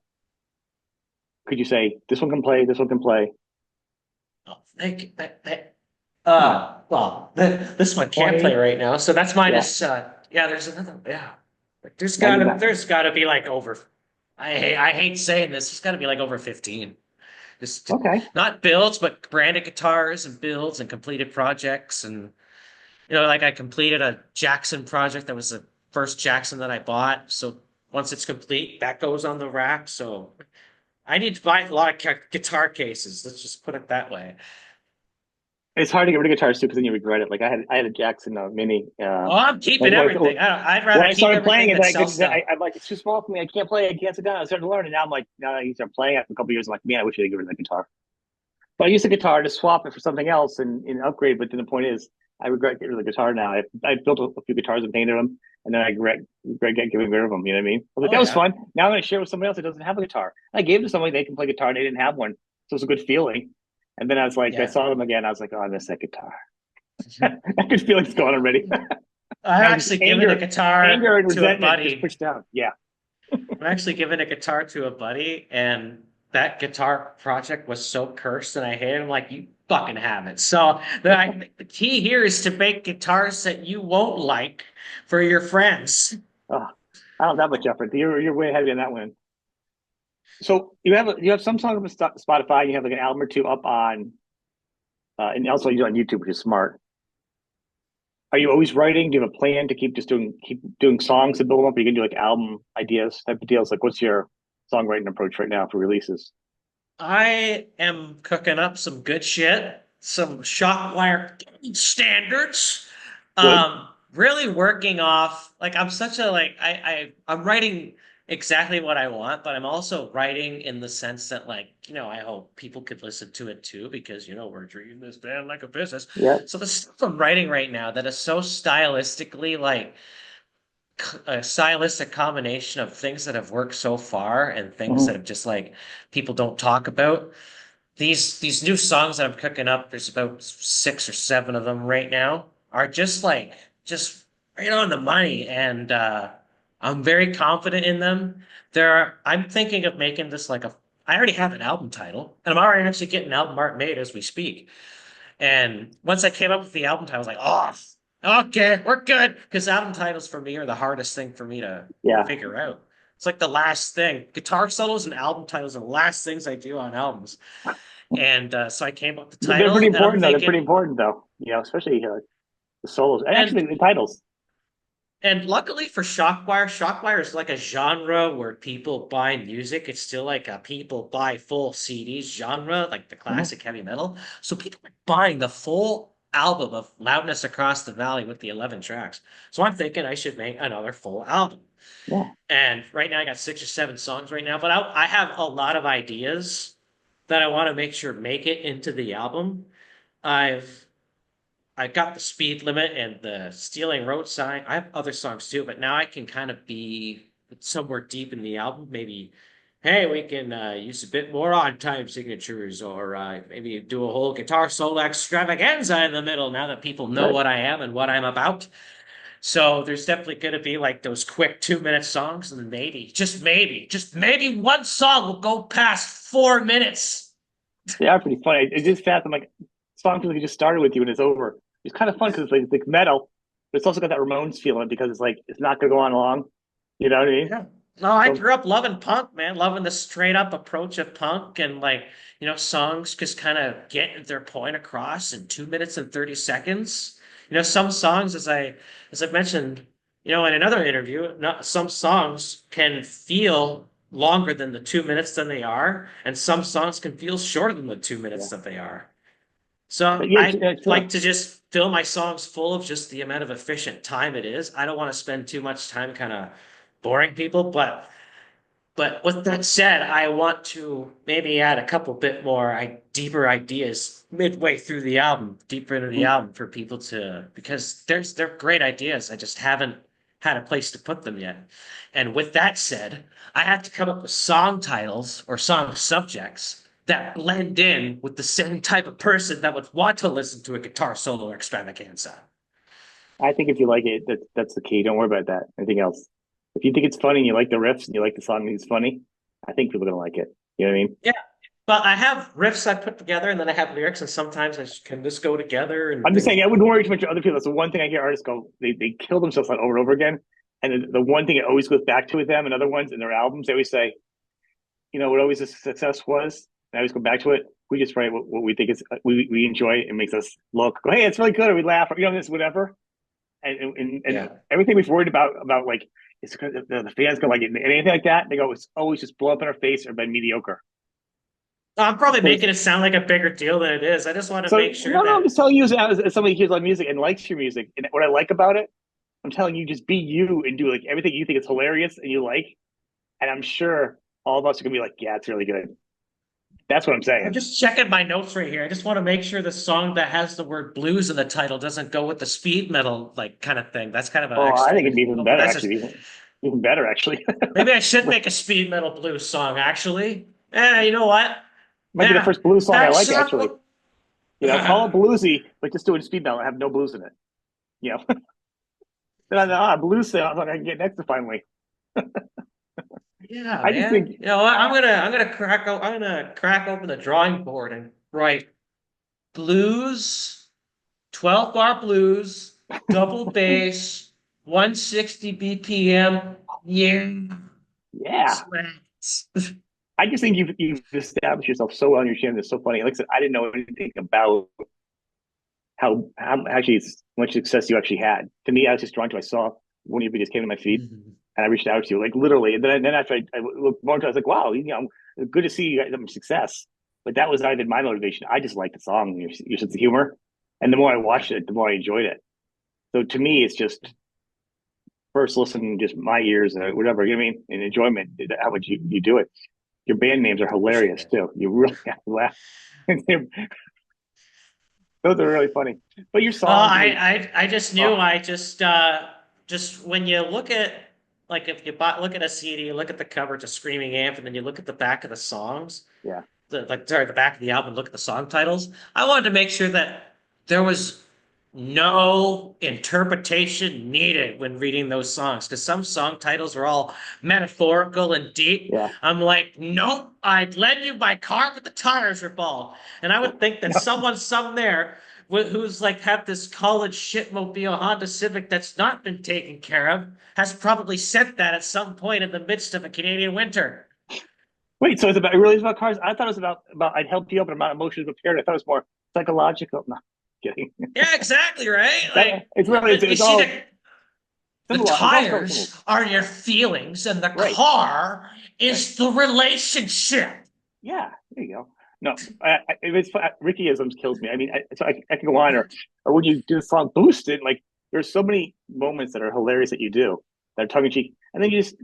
Speaker 1: could you say this one can play, this one can play?
Speaker 2: Oh,
Speaker 1: Come on,
Speaker 2: well, this one can't play
Speaker 1: 20?
Speaker 2: right now. So that's
Speaker 1: Yeah,
Speaker 2: minus, yeah, there's another, yeah. Like,
Speaker 1: ninety nine.
Speaker 2: there's gotta be like over, I hate saying this, there's gotta be like over 15. Just
Speaker 1: Okay.
Speaker 2: not builds, but branded guitars and builds and completed projects. And, like I completed a Jackson project that was the first Jackson that I bought. So once it's complete, that goes on the rack. So I need to buy a lot of guitar cases. Let's just put it that way.
Speaker 1: It's hard to get rid of guitars too because then you regret it. Like I had a Jackson Mini.
Speaker 2: Oh, I'm keeping
Speaker 1: When,
Speaker 2: everything. I'd rather
Speaker 1: when I
Speaker 2: keep
Speaker 1: started playing
Speaker 2: everything
Speaker 1: it,
Speaker 2: than sell stuff.
Speaker 1: I'm like, it's too small for me. I can't play. I can't sit down. I started to learn, and now I'm like, now that you start playing after a couple of years, I'm like, man, I wish I could get rid of the guitar. But I used the guitar to swap it for something else and upgrade. But then the point is, I regret getting rid of the guitar now. I built a few guitars and painted them, and then I regret getting rid of them. You know what I mean? I was like,
Speaker 2: Oh
Speaker 1: that was
Speaker 2: yeah.
Speaker 1: fun. Now I'm going to share with somebody else that doesn't have a guitar. I gave it to somebody they can play guitar and they didn't have one, so it's a good feeling. And then I was like, I
Speaker 2: Yeah.
Speaker 1: saw them again. I was like, oh, I miss that guitar. That good feeling's gone already.
Speaker 2: I've
Speaker 1: Now just
Speaker 2: actually given a
Speaker 1: anger
Speaker 2: guitar
Speaker 1: and
Speaker 2: to a
Speaker 1: resentment just
Speaker 2: buddy.
Speaker 1: pushed down. Yeah.
Speaker 2: I'm actually giving a guitar to a buddy, and that guitar project was so cursed and I hated it. I'm like, you fucking have it. So the key here is to make guitars that you won't like for your friends.
Speaker 1: Oh, I don't have that much effort. You're way ahead of me on that one. So you have some songs on Spotify. You have like an album or two up on, and also you do on YouTube, which is smart. Are you always writing? Do you have a plan to keep doing songs to build them up? Or you can do like album ideas type of deals. Like, what's your songwriting approach right now for releases?
Speaker 2: I am cooking up some good shit, some Shockwire standards.
Speaker 1: Good.
Speaker 2: Really working off like I'm such a like I'm writing exactly what I want, but I'm also writing in the sense that like, I hope people could listen to it too because we're treating this band like a business.
Speaker 1: Yeah.
Speaker 2: So the stuff I'm writing right now that is so stylistically like a stylistic combination of things that have worked so far and things that
Speaker 1: Mhm.
Speaker 2: have just like people don't talk about. These new songs that I'm cooking up, there's about 6 or 7 of them right now, are just right on the money, and I'm very confident in them. I'm thinking of making this like a. I already have an album title, and I'm already actually getting album art made as we speak. And once I came up with the album title, I was like, oh, okay, we're good. Because album titles for me are the hardest thing for me to
Speaker 1: Yeah.
Speaker 2: figure out. It's like the last thing. Guitar solos and album titles are the last things I do on albums. And so I came up with the
Speaker 1: They're pretty
Speaker 2: title, and I'm
Speaker 1: important though. They're pretty
Speaker 2: thinking,
Speaker 1: important though. Especially the solos and
Speaker 2: and
Speaker 1: actually the titles.
Speaker 2: and luckily for Shockwire, Shockwire is like a genre where people buy music. It's still like a people buy full CDs genre, like the
Speaker 1: Mhm.
Speaker 2: classic heavy metal. So people are buying the full album of Loudness Across the Valley with the 11 tracks. So I'm thinking I should make another full album.
Speaker 1: Yeah.
Speaker 2: And right now I got 6 or 7 songs right now, but I have a lot of ideas that I want to make sure make it into the album. I've I got the speed limit and the stealing road sign. I have other songs too, but now I can kind of be somewhere deep in the album. Maybe, hey, we can use a bit more on time signatures, or maybe do a whole guitar solo extravaganza in the middle. Now that people know
Speaker 1: Right.
Speaker 2: what I am and what I'm about, so there's definitely going to be like those quick 2 minute songs, and then just maybe one song will go past 4 minutes.
Speaker 1: They are pretty funny. It's just fast. I'm like, song feels like it just started with you and it's over. It's kind of fun because it's like metal, but it's also got that Ramones feeling because it's like it's not gonna go on long. You know what I mean?
Speaker 2: Yeah. No, I
Speaker 1: So
Speaker 2: grew up loving punk, man, loving the straight up approach of punk and like, songs just kind of get their point across in 2 minutes and 30 seconds. Some songs, as I mentioned, in another interview, not some songs can feel longer than the 2 minutes than they are, and some songs can feel shorter than the 2 minutes
Speaker 1: yeah,
Speaker 2: that they are. So
Speaker 1: but yeah,
Speaker 2: I like
Speaker 1: sure.
Speaker 2: to just fill my songs full of just the amount of efficient time it is. I don't want to spend too much time kind of boring people, but But with that said, I want to maybe add a couple bit more deeper ideas midway through the album, deeper into the album for people to because they're great ideas. I just haven't had a place to put them yet. And with that said, I have to come up with song titles or song subjects that blend in with the same type of person that would want to listen to a guitar solo or extravaganza.
Speaker 1: I think if you like it, that's the key. Don't worry about that. Anything else? If you think it's funny and you like the riffs and you like the song and it's funny, I think people are gonna like it. You know what I mean?
Speaker 2: Yeah. But I have riffs I put together and then I have lyrics, and sometimes can this go together and
Speaker 1: I'm just
Speaker 2: things.
Speaker 1: saying I wouldn't worry too much about other people. That's the one thing I hear artists go, they kill themselves on over and over again. And the one thing it always goes back to with them and other ones in their albums, they always say, what always a success was, and I always go back to it. We just write what we think is we enjoy. It makes us look, go, hey, it's really good, or we laugh, or this whatever. And
Speaker 2: Yeah.
Speaker 1: everything we've worried about like it's the fans go like it and anything like that. They go, it's always just blow up in our face or been mediocre.
Speaker 2: I'm probably
Speaker 1: So
Speaker 2: making it sound like a bigger deal than it is. I just want to
Speaker 1: so
Speaker 2: make sure
Speaker 1: no, I'm
Speaker 2: that
Speaker 1: just telling you as somebody who hears a lot of music and likes your music, and what I like about it, I'm telling you, just be you and do like everything you think is hilarious and you like, and I'm sure all of us are gonna be like, yeah, it's really good. That's what I'm
Speaker 2: I'm
Speaker 1: saying.
Speaker 2: just checking my notes right here. I just want to make sure the song that has the word blues in the title doesn't go with the speed metal like kind of thing. That's kind of an
Speaker 1: Oh, I
Speaker 2: extra
Speaker 1: think it'd be even
Speaker 2: detail, but
Speaker 1: better
Speaker 2: that's just
Speaker 1: actually, even better actually.
Speaker 2: maybe I should make a speed metal blues song actually. You know what?
Speaker 1: Might be the
Speaker 2: Yeah,
Speaker 1: first blues song I
Speaker 2: that
Speaker 1: like actually.
Speaker 2: shock.
Speaker 1: Call it bluesy, but just do it in speed metal and have no blues in it. You know, then blues song I can get next to finally.
Speaker 2: Yeah,
Speaker 1: I just
Speaker 2: man.
Speaker 1: think
Speaker 2: You know what? I'm gonna crack open the drawing board and write blues, 12 bar blues, double bass, 160 BPM. Yeah,
Speaker 1: yeah,
Speaker 2: sweats.
Speaker 1: I just think you've established yourself so well in your channel. It's so funny. Like I said, I didn't know anything about how actually much success you actually had. To me, I was just drawn to. I saw one of your videos came to my feed,
Speaker 2: Mhm.
Speaker 1: and I reached out to you, like literally. And then after I looked more into it, I was like, wow, good to see you guys having success. But that was not even my motivation. I just liked the song, your sense of humor, and the more I watched it, the more I enjoyed it. So to me, it's just first listen, just my ears, whatever. You know what I mean? And enjoyment. How would you do it? Your band names are
Speaker 2: Appreciate
Speaker 1: hilarious
Speaker 2: it.
Speaker 1: too. You really have to laugh. Those are really funny. But your
Speaker 2: Well,
Speaker 1: songs, like,
Speaker 2: I just knew
Speaker 1: oh
Speaker 2: I just when you look at like if you look at a CD, you look at the cover to Screaming Amp, and then you look at the back of the songs,
Speaker 1: yeah,
Speaker 2: the back of the album, look at the song titles. I wanted to make sure that there was no interpretation needed when reading those songs because some song titles are all metaphorical and deep.
Speaker 1: yeah.
Speaker 2: I'm like, nope, I'd lend you my car, but the tires are bald. And I would think that
Speaker 1: No,
Speaker 2: someone somewhere who's like have this college shitmobile Honda Civic that's not been taken care of has probably sent that at some point in the midst of a Canadian winter.
Speaker 1: wait. So it really is about cars? I thought it was about I'd help you up, but I'm not emotionally prepared. I thought it was more psychological. No, kidding.
Speaker 2: Yeah, exactly, right?
Speaker 1: That
Speaker 2: Like,
Speaker 1: it's really
Speaker 2: you
Speaker 1: it's
Speaker 2: see,
Speaker 1: all
Speaker 2: the
Speaker 1: symbol. It's all about
Speaker 2: tires
Speaker 1: symbols,
Speaker 2: are your feelings, and the
Speaker 1: right?
Speaker 2: car
Speaker 1: Right.
Speaker 2: is the relationship.
Speaker 1: Yeah. There you go. No, it's Rickyisms kills me. I mean, I can go on, or when you do the song "Boost It," like there's so many moments that are hilarious that you do that are tongue in cheek, and then you just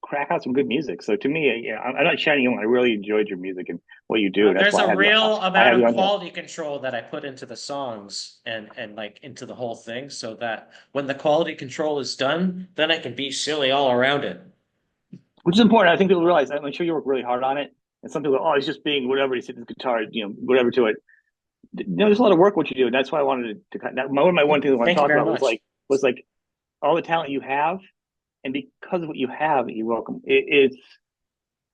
Speaker 1: crack out some good music. So to me, I'm not shining you on. I really enjoyed your music and what you do. That's
Speaker 2: There's
Speaker 1: why
Speaker 2: a real
Speaker 1: I
Speaker 2: amount
Speaker 1: have
Speaker 2: of
Speaker 1: you on here.
Speaker 2: quality control that I put into the songs and like into the whole thing, so that when the quality control is done, then I can be silly all around it.
Speaker 1: Which is important. I think people realize. I'm sure you work really hard on it, and some people go, "Oh, he's just being whatever. He's hitting the guitar, whatever to it." There's a lot of work what you do, and that's why I wanted to cut. One of my one things I want to
Speaker 2: Thank you
Speaker 1: talk
Speaker 2: very
Speaker 1: about
Speaker 2: much.
Speaker 1: was like all the talent you have, and because of what you have, you're welcome. It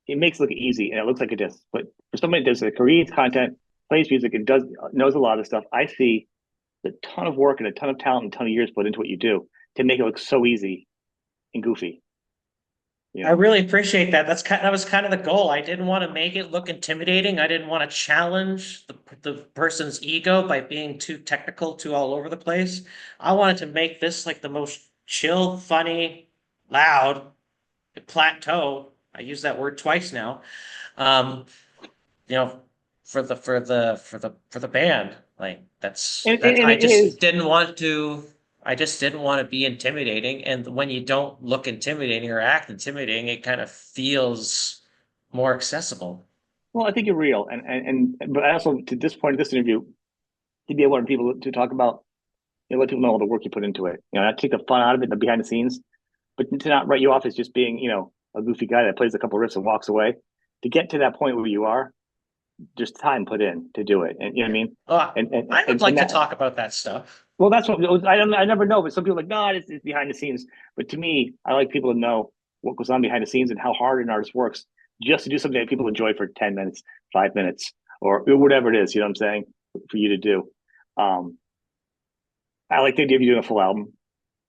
Speaker 1: makes it look easy, and it looks like it is. But for somebody that does creates content, plays music, and does knows a lot of stuff, I see a ton of work and a ton of talent and a ton of years put into what you do to make it look so easy and goofy. You
Speaker 2: I
Speaker 1: know,
Speaker 2: really appreciate that. That was kind of the goal. I didn't want to make it look intimidating. I didn't want to challenge the person's ego by being too technical, too all over the place. I wanted to make this like the most chill, funny, loud plateau. I use that word twice now. Um, you know, for the band. Like
Speaker 1: and
Speaker 2: I
Speaker 1: it is
Speaker 2: just didn't want to. I just didn't want to be intimidating. And when you don't look intimidating or act intimidating, it kind of feels more accessible.
Speaker 1: Well, I think you're real, but I also to this point of this interview to be able to people to talk about, let people know all the work you put into it. Not take the fun out of it, the behind the scenes, but to not write you off as just being, a goofy guy that plays a couple riffs and walks away. To get to that point where you are, there's time put in to do it, and you know what I mean. And and
Speaker 2: I would
Speaker 1: and
Speaker 2: like to
Speaker 1: that
Speaker 2: talk about that stuff.
Speaker 1: well, that's what I don't. I never know, but some people are like, no, it's behind the scenes. But to me, I like people to know what goes on behind the scenes and how hard an artist works just to do something that people enjoy for 10 minutes, 5 minutes, or whatever it is. You know what I'm saying? For you to do. Um, I like the idea of you doing a full album.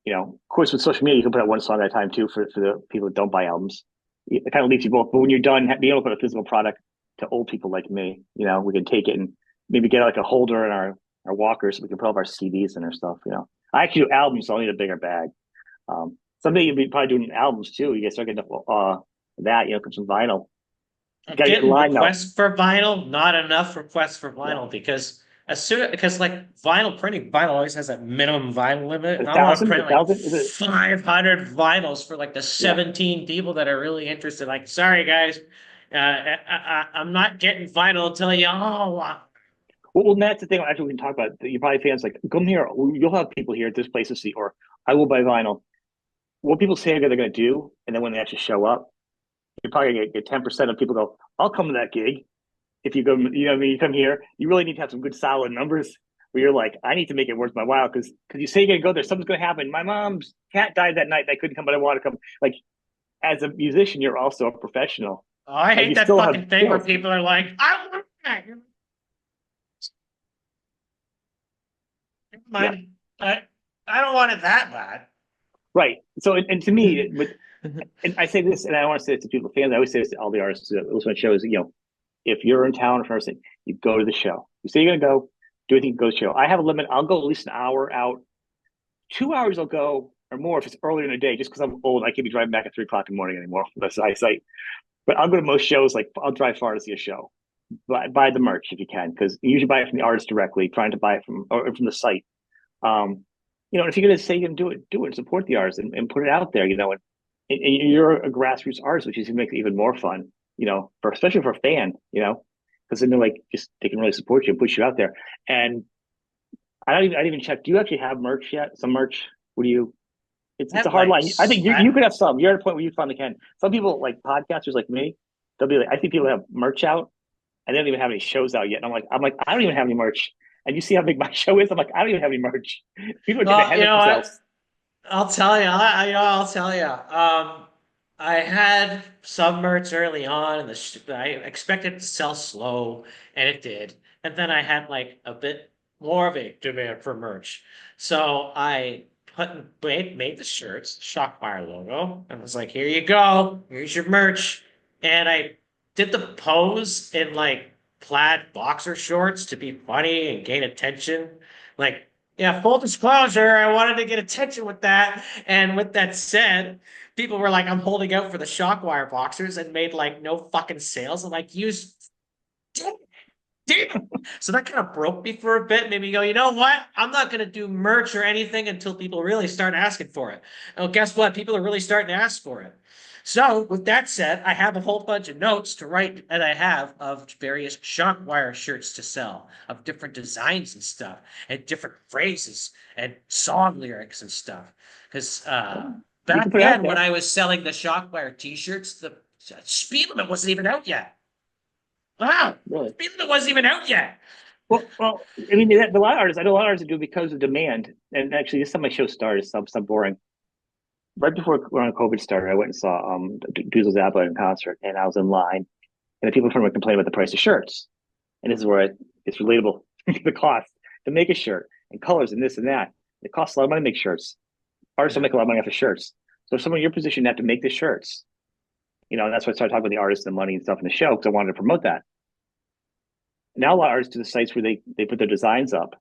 Speaker 1: Of course, with social media, you can put out one song at a time too for the people that don't buy albums. It kind of leaves you both. But when you're done, being able to put a physical product to old people like me, we can take it and maybe get like a holder in our walkers so we can put all of our CDs and our stuff. I actually do albums, so I'll need a bigger bag. Someday you'll be probably doing albums too. You guys start getting that, some vinyl.
Speaker 2: I'm
Speaker 1: Got to get the
Speaker 2: getting
Speaker 1: line though.
Speaker 2: requests for vinyl, not enough requests for
Speaker 1: Yeah,
Speaker 2: vinyl because like vinyl printing, vinyl always has that minimum vinyl limit,
Speaker 1: a
Speaker 2: and I want to
Speaker 1: thousand, a
Speaker 2: print like
Speaker 1: thousand. Is it?
Speaker 2: 500 vinyls for like the
Speaker 1: Yeah.
Speaker 2: 17 people that are really interested. Like, sorry guys, I'm not getting vinyl until you all.
Speaker 1: Well, that's the thing. Actually, we can talk about. You probably fans like come here. You'll have people here at this place to see, or I will buy vinyl. What people say they're going to do, and then when they actually show up, you're probably going to get 10% of people go, I'll come to that gig. If you go, you come here, you really need to have some good solid numbers where you're like, I need to make it worth my while because you say you're going to go there, something's going to happen. My mom's cat died that night. I couldn't come, but I want to come. Like, as a musician, you're also a professional.
Speaker 2: Oh, I
Speaker 1: Like,
Speaker 2: hate
Speaker 1: you
Speaker 2: that
Speaker 1: still have
Speaker 2: fucking thing where
Speaker 1: skills.
Speaker 2: people are like, I want that.
Speaker 1: Yeah.
Speaker 2: Mine, I don't want it that bad.
Speaker 1: Right. So, and to me, and I say this, and I want to say this to people, fans, I always say this to all the artists that listen to shows, if you're in town for something, you go to the show. You say you're going to go, do anything, go to the show. I have a limit. I'll go at least an hour out. 2 hours I'll go or more if it's earlier in the day, just because I'm old. I can't be driving back at 3 o'clock in the morning anymore. That's eyesight. But I'll go to most shows. Like I'll drive far to see a show. Buy the merch if you can, because you usually buy it from the artist directly, trying to buy it from the site. Um, if you're going to say you're going to do it and support the artist and put it out there, and you're a grassroots artist, which is makes it even more fun, for especially for a fan, because then they're like, just they can really support you and push you out there. And I didn't even check. Do you actually have merch yet? Some merch? What do you?
Speaker 2: I
Speaker 1: It's a
Speaker 2: have
Speaker 1: hard
Speaker 2: like,
Speaker 1: line. I think you could have some. You're at a point where you finally can. Some people like podcasters like me. They'll be like, I think people have merch out, and they don't even have any shows out yet. And I'm like, I don't even have any merch. And you see how big my show is. I'm like, I don't even have any merch. People are getting
Speaker 2: well,
Speaker 1: ahead
Speaker 2: you
Speaker 1: of
Speaker 2: know what?
Speaker 1: themselves.
Speaker 2: I'll tell you. I'll tell you. I had some merch early on, and I expected it to sell slow, and it did. And then I had like a bit more of a demand for merch, so I made the shirts, Shockwire logo, and was like, "Here you go. Here's your merch." And I did the pose in like plaid boxer shorts to be funny and gain attention, like. Yeah, full disclosure, I wanted to get attention with that. And with that said, people were like, I'm holding out for the Shockwire boxers and made like no fucking sales. I'm like, use damn. So that kind of broke me for a bit. Made me go, you know what? I'm not going to do merch or anything until people really start asking for it. And well, guess what? People are really starting to ask for it. So, with that said, I have a whole bunch of notes to write that I have of various Shockwire shirts to sell, of different designs and stuff, and different phrases and song lyrics and stuff. Because
Speaker 1: You can
Speaker 2: back
Speaker 1: put it out
Speaker 2: then, when
Speaker 1: there.
Speaker 2: I was selling the Shockwire t-shirts, the speed limit wasn't even out yet. Wow,
Speaker 1: Really.
Speaker 2: speed limit wasn't even out yet.
Speaker 1: Well, I mean, a lot of artists. I know a lot of artists that do it because of demand. And actually, this time my show started. So boring. Right before when COVID started, I went and saw Doozle Zappa in concert, and I was in line, and the people in front of me complained about the price of shirts. And this is where it's relatable the cost to make a shirt and colors and this and that. It costs a lot of money to make shirts. Artists don't
Speaker 2: Yeah.
Speaker 1: make a lot of money off of shirts. So if someone in your position have to make the shirts, and that's why I started talking about the artists and the money and stuff in the show because I wanted to promote that. Now a lot of artists do the sites where they put their designs up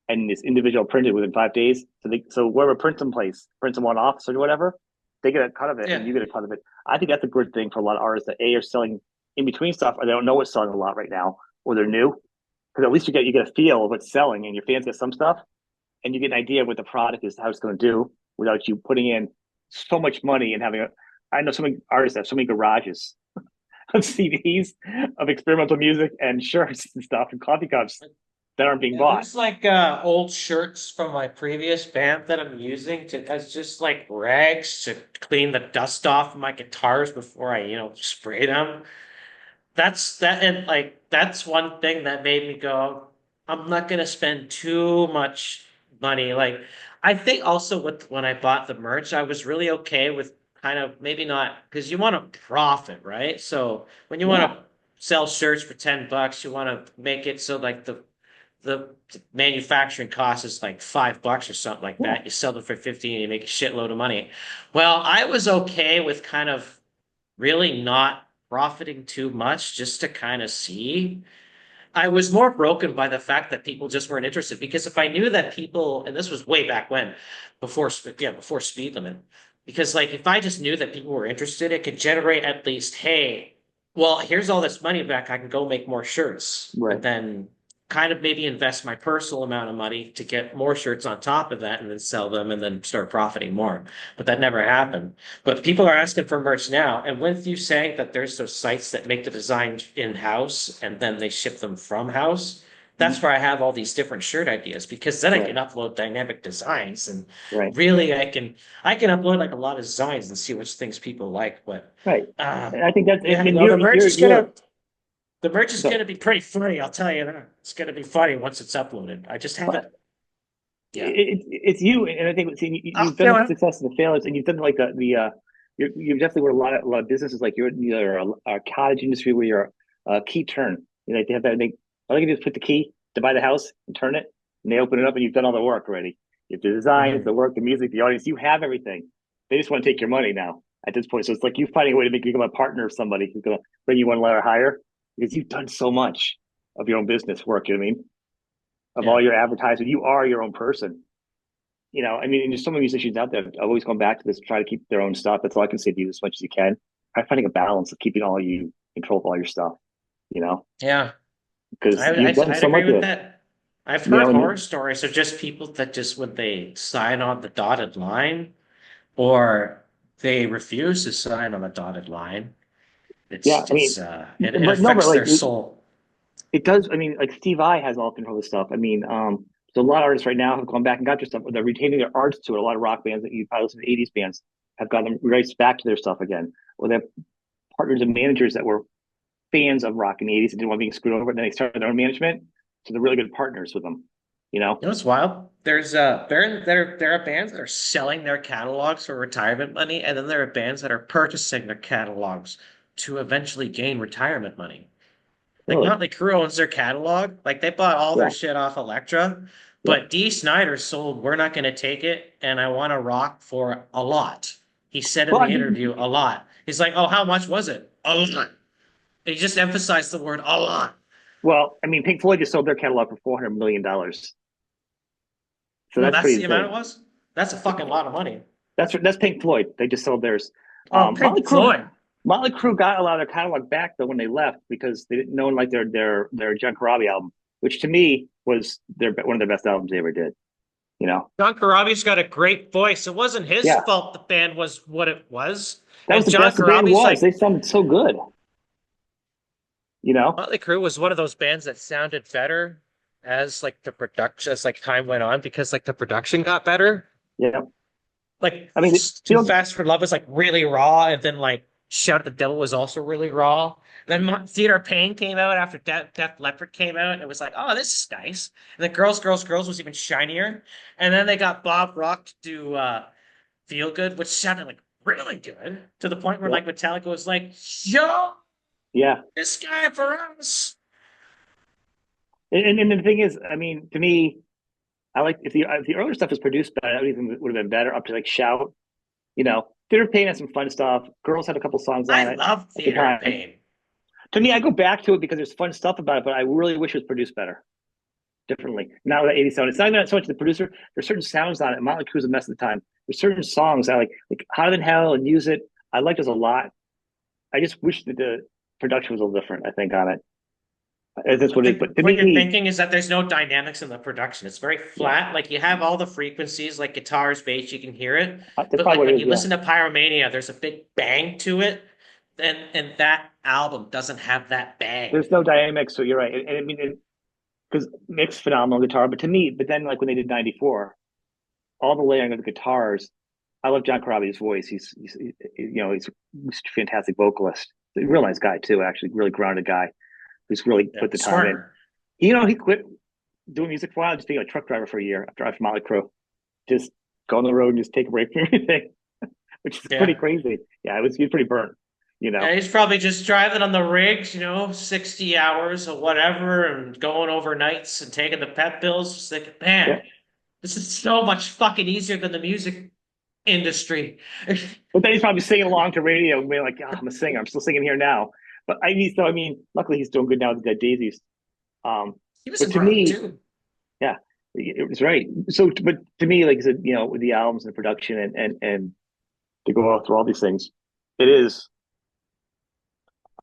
Speaker 1: and it's individual printed within 5 days. So whoever prints them one off or whatever, they get a cut of it and
Speaker 2: Yeah.
Speaker 1: you get a cut of it. I think that's a good thing for a lot of artists that are selling in between stuff or they don't know what's selling a lot right now or they're new. Because at least you get a feel of what's selling and your fans get some stuff and you get an idea of what the product is, how it's going to do, without you putting in so much money and having a. I know so many artists have so many garages of CDs of experimental music and shirts and stuff and coffee cups that aren't being
Speaker 2: Yeah,
Speaker 1: bought.
Speaker 2: there's like old shirts from my previous band that I'm using to as just like rags to clean the dust off my guitars before I, spray them. That's that and like that's one thing that made me go, I'm not gonna spend too much money. Like I think also with when I bought the merch, I was really okay with kind of maybe not because you want to profit, right? So when you want
Speaker 1: Yeah,
Speaker 2: to sell shirts for $10, you want to make it so like the manufacturing cost is like $5 or something like
Speaker 1: yeah,
Speaker 2: that. You sell them for 15 and you make a shitload of money. Well, I was okay with kind of really not profiting too much just to kind of see. I was more broken by the fact that people just weren't interested because if I knew that people, and this was way back when, before speed limit, because like if I just knew that people were interested, it could generate at least, hey, well, here's all this money back. I can go make more shirts and
Speaker 1: right.
Speaker 2: then kind of maybe invest my personal amount of money to get more shirts on top of that and then sell them and then start profiting more. But that never happened. But people are asking for merch now. And with you saying that there's those sites that make the design in-house and then they ship them from house,
Speaker 1: Mhm.
Speaker 2: that's where I have all these different shirt ideas because then I can
Speaker 1: Right,
Speaker 2: upload dynamic designs and
Speaker 1: right,
Speaker 2: really I can upload like a lot of designs and see which things people like. But
Speaker 1: right.
Speaker 2: uh
Speaker 1: And I think that's. I
Speaker 2: yeah,
Speaker 1: mean,
Speaker 2: no,
Speaker 1: you're.
Speaker 2: the merch is
Speaker 1: So,
Speaker 2: gonna be pretty funny, I'll tell you that. It's gonna be funny once it's uploaded. I just haven't
Speaker 1: but
Speaker 2: yeah.
Speaker 1: it's you, and I think see,
Speaker 2: I'll
Speaker 1: you've done
Speaker 2: feel
Speaker 1: the
Speaker 2: it.
Speaker 1: success and the failures, and you've done like you've definitely were a lot of businesses like you're either a cottage industry where you're a key turn. You know, like they have that. All they can do is put the key to buy the house and turn it, and they open it up, and you've done all the work already. You have the designs,
Speaker 2: Mhm.
Speaker 1: the work, the music, the audience. You have everything. They just want to take your money now at this point. So it's like you finding a way to make you become a partner of somebody who's going to bring you one layer higher because you've done so much of your own business work. You know what I mean? Of
Speaker 2: Yeah.
Speaker 1: all your advertising, you are your own person. You know, I mean, and there's so many musicians out there. I've always gone back to this, try to keep their own stuff. That's all I can say to you as much as you can. Try finding a balance of keeping all you control of all your stuff, you know,
Speaker 2: Yeah.
Speaker 1: because
Speaker 2: I,
Speaker 1: you've
Speaker 2: I
Speaker 1: done
Speaker 2: I'd
Speaker 1: so
Speaker 2: agree
Speaker 1: much of
Speaker 2: with
Speaker 1: it,
Speaker 2: that. I've
Speaker 1: you
Speaker 2: heard
Speaker 1: know,
Speaker 2: horror
Speaker 1: and
Speaker 2: stories of just people that just when they sign on the dotted line or they refuse to sign on the dotted line,
Speaker 1: yeah, I mean,
Speaker 2: it
Speaker 1: but no, but
Speaker 2: affects
Speaker 1: like
Speaker 2: their soul.
Speaker 1: it does. I mean, like Steve I has all control of the stuff. I mean, so a lot of artists right now have gone back and got their stuff. They're retaining their arts to it. A lot of rock bands that you probably listen to, '80s bands have got them rights back to their stuff again. Or they have partners and managers that were fans of rock in the '80s and didn't want being screwed over. And then they started their own management, so they're really good partners with them. You know?
Speaker 2: You know what's wild? There are bands that are selling their catalogs for retirement money, and then there are bands that are purchasing their catalogs to eventually gain retirement money. Like
Speaker 1: Really?
Speaker 2: Motley Crue owns their catalog. Like they bought all their
Speaker 1: Yeah.
Speaker 2: shit off Elektra,
Speaker 1: Yeah.
Speaker 2: but D. Snyder sold "We're Not Gonna Take It" and "I Want to Rock" for a lot. He said in
Speaker 1: Well,
Speaker 2: the interview, a lot. He's like, "Oh, how much was it? A lot." He just emphasized the word "a lot."
Speaker 1: I mean, Pink Floyd just sold their catalog for $400 million. So
Speaker 2: No,
Speaker 1: that's
Speaker 2: that's
Speaker 1: pretty
Speaker 2: the amount it
Speaker 1: insane.
Speaker 2: was. That's a fucking lot of money.
Speaker 1: That's Pink Floyd. They just sold theirs.
Speaker 2: Oh,
Speaker 1: Motley
Speaker 2: Pink
Speaker 1: Crue.
Speaker 2: Floyd.
Speaker 1: Motley Crue got a lot of their catalog back though when they left because they didn't know like their John Corabi album, which to me was one of their best albums they ever did. You know?
Speaker 2: John Corabi's got a great voice. It wasn't his
Speaker 1: Yeah,
Speaker 2: fault the band was what it was.
Speaker 1: that was
Speaker 2: And
Speaker 1: the
Speaker 2: John
Speaker 1: best the band
Speaker 2: Corabi's
Speaker 1: was.
Speaker 2: like
Speaker 1: They sounded so good. You know?
Speaker 2: Motley Crue was one of those bands that sounded better as like the production as like time went on because like the production got better.
Speaker 1: Yeah.
Speaker 2: Like
Speaker 1: I mean, they
Speaker 2: Too
Speaker 1: don't.
Speaker 2: Fast for Love was like really raw, and then like Shout at the Devil was also really raw. Then Theater of Pain came out after Def Leppard came out, and it was like, oh, this is nice. And then Girls, Girls, Girls was even shinier. And then they got Bob Rock to do Feel Good, which sounded like really good to the point where
Speaker 1: Yeah.
Speaker 2: like Metallica was like, yo,
Speaker 1: Yeah.
Speaker 2: this guy for us.
Speaker 1: And the thing is, I mean, to me, I like if the earlier stuff was produced better, that would have been better. Up to like Shout, you know, Theater Pain had some fun stuff. Girls had a couple songs on
Speaker 2: I
Speaker 1: it
Speaker 2: love
Speaker 1: at the
Speaker 2: Theater of
Speaker 1: time.
Speaker 2: Pain.
Speaker 1: To me, I go back to it because there's fun stuff about it, but I really wish it was produced better, differently. Not with the '80s sound. It's not even so much the producer. There's certain sounds on it. Motley Crue's a mess at the time. There's certain songs I like Hotter Than Hell and Use It. I like those a lot. I just wish that the production was a little different. I think on it. That's
Speaker 2: I
Speaker 1: what it is.
Speaker 2: think
Speaker 1: But to
Speaker 2: what you're
Speaker 1: me,
Speaker 2: thinking is that there's no dynamics in the production. It's very
Speaker 1: yeah,
Speaker 2: flat. Like you have all the frequencies, like guitars, bass, you can hear it.
Speaker 1: that's
Speaker 2: But
Speaker 1: probably
Speaker 2: like
Speaker 1: what
Speaker 2: when
Speaker 1: it is.
Speaker 2: you
Speaker 1: Yeah,
Speaker 2: listen to Pyromania, there's a big bang to it. And that album doesn't have that bang.
Speaker 1: there's no dynamics, so you're right. And I mean, because Mick's phenomenal guitar, but to me, but then like when they did '94, all the layering of the guitars. I love John Corabi's voice. He's a fantastic vocalist. He's a real nice guy too. Actually, really grounded guy who's really
Speaker 2: Yeah,
Speaker 1: put the time in.
Speaker 2: Swerve.
Speaker 1: He quit doing music for a while, just being a truck driver for a year after I from Motley Crue. Just go on the road and just take a break from everything, which is pretty
Speaker 2: Yeah.
Speaker 1: crazy. Yeah, he was pretty burnt, you know.
Speaker 2: Yeah, he's probably just driving on the rigs, 60 hours or whatever, and going overnights and taking the pet pills. Just thinking,
Speaker 1: Yeah.
Speaker 2: man, this is so much fucking easier than the music industry.
Speaker 1: But then he's probably singing along to radio and being like, oh, I'm a singer. I'm still singing here now. But I mean, luckily he's doing good now with the Dead Daisies. Um,
Speaker 2: He was a
Speaker 1: but to
Speaker 2: drunk
Speaker 1: me,
Speaker 2: too.
Speaker 1: yeah, it was right. So, but to me, like I said, with the albums and the production and to go through all these things, it is.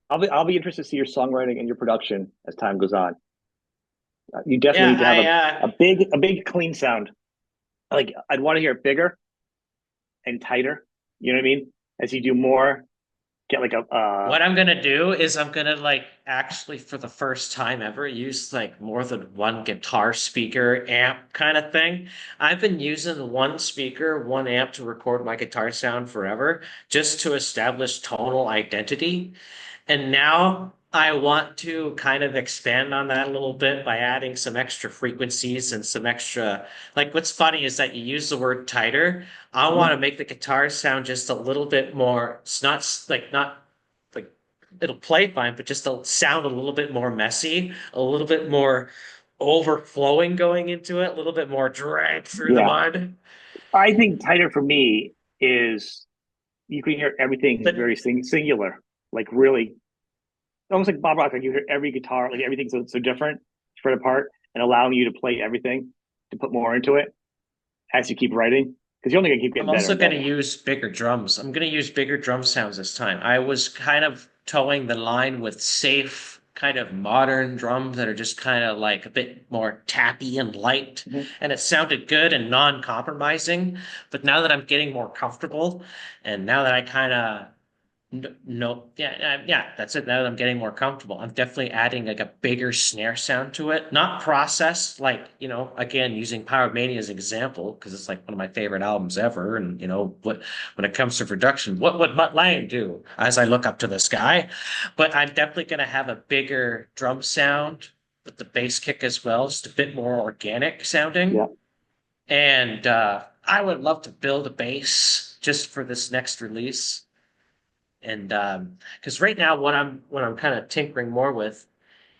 Speaker 1: I'll be interested to see your songwriting and your production as time goes on. You definitely
Speaker 2: Yeah,
Speaker 1: need to have
Speaker 2: I
Speaker 1: a big clean sound. Like I'd want to hear it bigger and tighter. You know what I mean? As you do more, get like a
Speaker 2: what I'm gonna do is I'm gonna like actually for the first time ever use like more than one guitar speaker amp kind of thing. I've been using one speaker, one amp to record my guitar sound forever, just to establish tonal identity. And now I want to kind of expand on that a little bit by adding some extra frequencies and some extra, like what's funny is that you use the word tighter. I want
Speaker 1: Mhm.
Speaker 2: to make the guitar sound just a little bit more, it's not like it'll play fine, but just to sound a little bit more messy, a little bit more overflowing going into it, a little bit more drag through the
Speaker 1: Yeah.
Speaker 2: mud.
Speaker 1: I think tighter for me is you can hear everything
Speaker 2: But
Speaker 1: very singular, like really almost like Bob Rock. Like you hear every guitar, like everything's so different, spread apart, and allowing you to play everything to put more into it as you keep writing because you're only gonna keep
Speaker 2: I'm
Speaker 1: getting better
Speaker 2: also
Speaker 1: and
Speaker 2: going to
Speaker 1: better.
Speaker 2: use bigger drums. I'm going to use bigger drum sounds this time. I was kind of towing the line with safe, kind of modern drums that are just kind of like a bit more tappy and light.
Speaker 1: Mhm.
Speaker 2: And it sounded good and non-compromising. But now that I'm getting more comfortable and now that I kind of no, yeah, yeah, that's it. Now that I'm getting more comfortable, I'm definitely adding like a bigger snare sound to it. Not processed, like, again, using Power Mania as an example, because it's like one of my favorite albums ever. And, when it comes to production, what would Mutt Lange do as I look up to the sky? But I'm definitely going to have a bigger drum sound with the bass kick as well, just a bit more organic sounding.
Speaker 1: Yeah.
Speaker 2: And I would love to build a bass just for this next release. And because right now what I'm kind of tinkering more with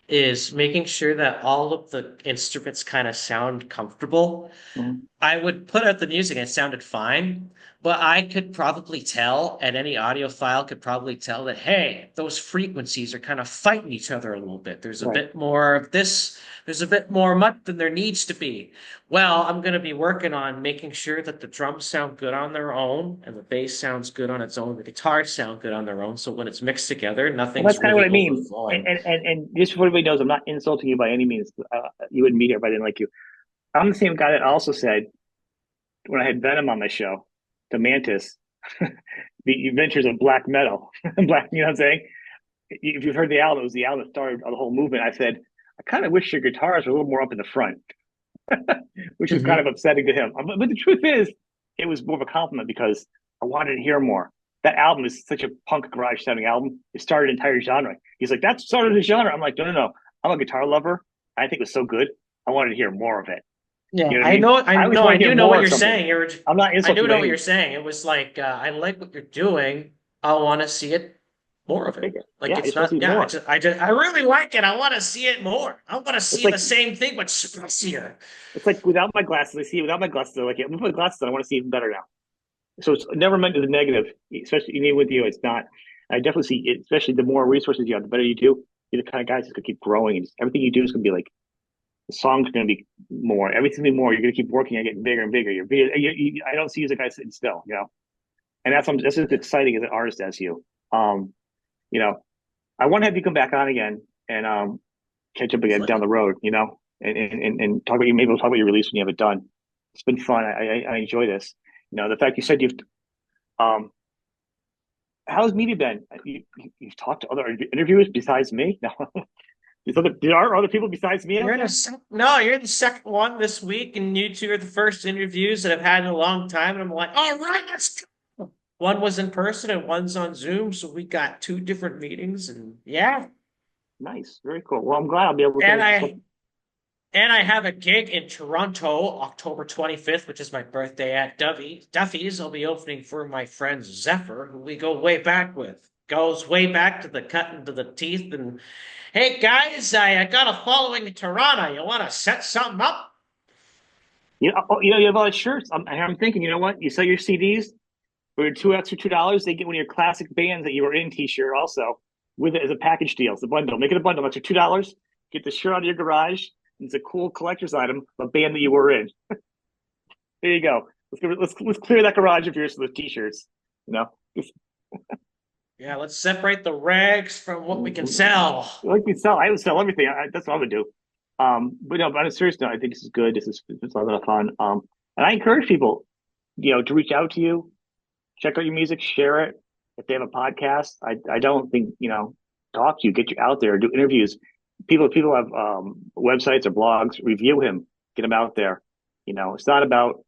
Speaker 2: is making sure that all of the instruments kind of sound comfortable.
Speaker 1: Mhm.
Speaker 2: I would put out the music and it sounded fine, but I could probably tell, and any audiophile could probably tell that, hey, those frequencies are kind of fighting each other a little bit. There's a
Speaker 1: Right.
Speaker 2: bit more of this, there's a bit more mutt than there needs to be. Well, I'm going to be working on making sure that the drums sound good on their own and the bass sounds good on its own, the guitars sound good on their own. So when it's mixed together,
Speaker 1: Well, that's
Speaker 2: nothing's
Speaker 1: kind of what
Speaker 2: really
Speaker 1: I mean. And,
Speaker 2: overflowing.
Speaker 1: and and just so everybody knows, I'm not insulting you by any means. You wouldn't be here if I didn't like you. I'm the same guy that also said when I had Venom on my show, the Mantis, the adventures of black metal, black. You know what I'm saying? If you've heard the album, it was the album that started the whole movement. I said, I kind of wish your guitars were a little more up in the front, which was kind of
Speaker 2: Mhm.
Speaker 1: upsetting to him. But the truth is, it was more of a compliment because I wanted to hear more. That album is such a punk garage sounding album. It started an entire genre. He's like, that started a genre. I'm like, no, no, no. I'm a guitar lover. I think it was so good. I wanted to hear more of it.
Speaker 2: Yeah,
Speaker 1: You know what I
Speaker 2: I
Speaker 1: mean?
Speaker 2: know.
Speaker 1: I
Speaker 2: I
Speaker 1: always
Speaker 2: know.
Speaker 1: want
Speaker 2: I
Speaker 1: to hear
Speaker 2: do know
Speaker 1: more
Speaker 2: what
Speaker 1: of
Speaker 2: you're
Speaker 1: something.
Speaker 2: saying.
Speaker 1: I'm not
Speaker 2: I
Speaker 1: insulting
Speaker 2: do
Speaker 1: by
Speaker 2: know
Speaker 1: any
Speaker 2: what you're
Speaker 1: means.
Speaker 2: saying. It was like I like what you're doing. I want to see it more of it.
Speaker 1: Bigger.
Speaker 2: Like
Speaker 1: Yeah, I
Speaker 2: it's
Speaker 1: just want to
Speaker 2: not.
Speaker 1: see
Speaker 2: Yeah,
Speaker 1: more.
Speaker 2: I really like it. I want to see it more. I want to
Speaker 1: It's
Speaker 2: see
Speaker 1: like
Speaker 2: the same thing but spicier.
Speaker 1: it's like without my glasses, I see it. Without my glasses, I'm like, yeah, I'm put my glasses on. I want to see even better now. So it's never meant as a negative, especially even with you. It's not. I definitely see it, especially the more resources you have, the better you do. You're the kind of guys that's gonna keep growing, and everything you do is gonna be like the song's gonna be more. Everything's gonna be more. You're gonna keep working and getting bigger and bigger. I don't see you as a guy sitting still, and that's as exciting as an artist as you. Um, you know, I want to have you come back on again, and catch up again down the road, and talk about you. Maybe we'll talk about your release when you have it done. It's been fun. I enjoy this. The fact you said um how's media been? You've talked to other interviewers besides me? No, there are other people besides me out
Speaker 2: You're
Speaker 1: there.
Speaker 2: no, you're the second one this week, and you two are the first interviews that I've had in a long time. And I'm like, all right, let's go. One was in person and one's on Zoom, so we got two different meetings, and yeah.
Speaker 1: Nice, very cool. Well, I'm glad I'll be able
Speaker 2: And
Speaker 1: to.
Speaker 2: I have a gig in Toronto, October 25th, which is my birthday at Duffy's. I'll be opening for my friend Zephyr, who we go way back with. Goes way back to the cutting to the teeth. And hey guys, I got a following in Toronto. You want to set something up?
Speaker 1: You have all the shirts. I'm thinking, you know what? You sell your CDs for two extra $2. They get one of your classic bands that you were in T-shirt also with it as a package deal. It's a bundle. Make it a bundle. Extra $2. Get the shirt out of your garage. It's a cool collector's item, a band that you were in. There you go. Let's clear that garage of yours with T-shirts. You know,
Speaker 2: Yeah, let's separate the rags from what we can sell.
Speaker 1: like we sell. I would sell everything. That's what I would do. But no, but on a serious note, I think this is good. This is a lot of fun. And I encourage people, to reach out to you, check out your music, share it. If they have a podcast, I don't think, talk to you, get you out there, do interviews. People have websites or blogs, review him, get him out there. It's not about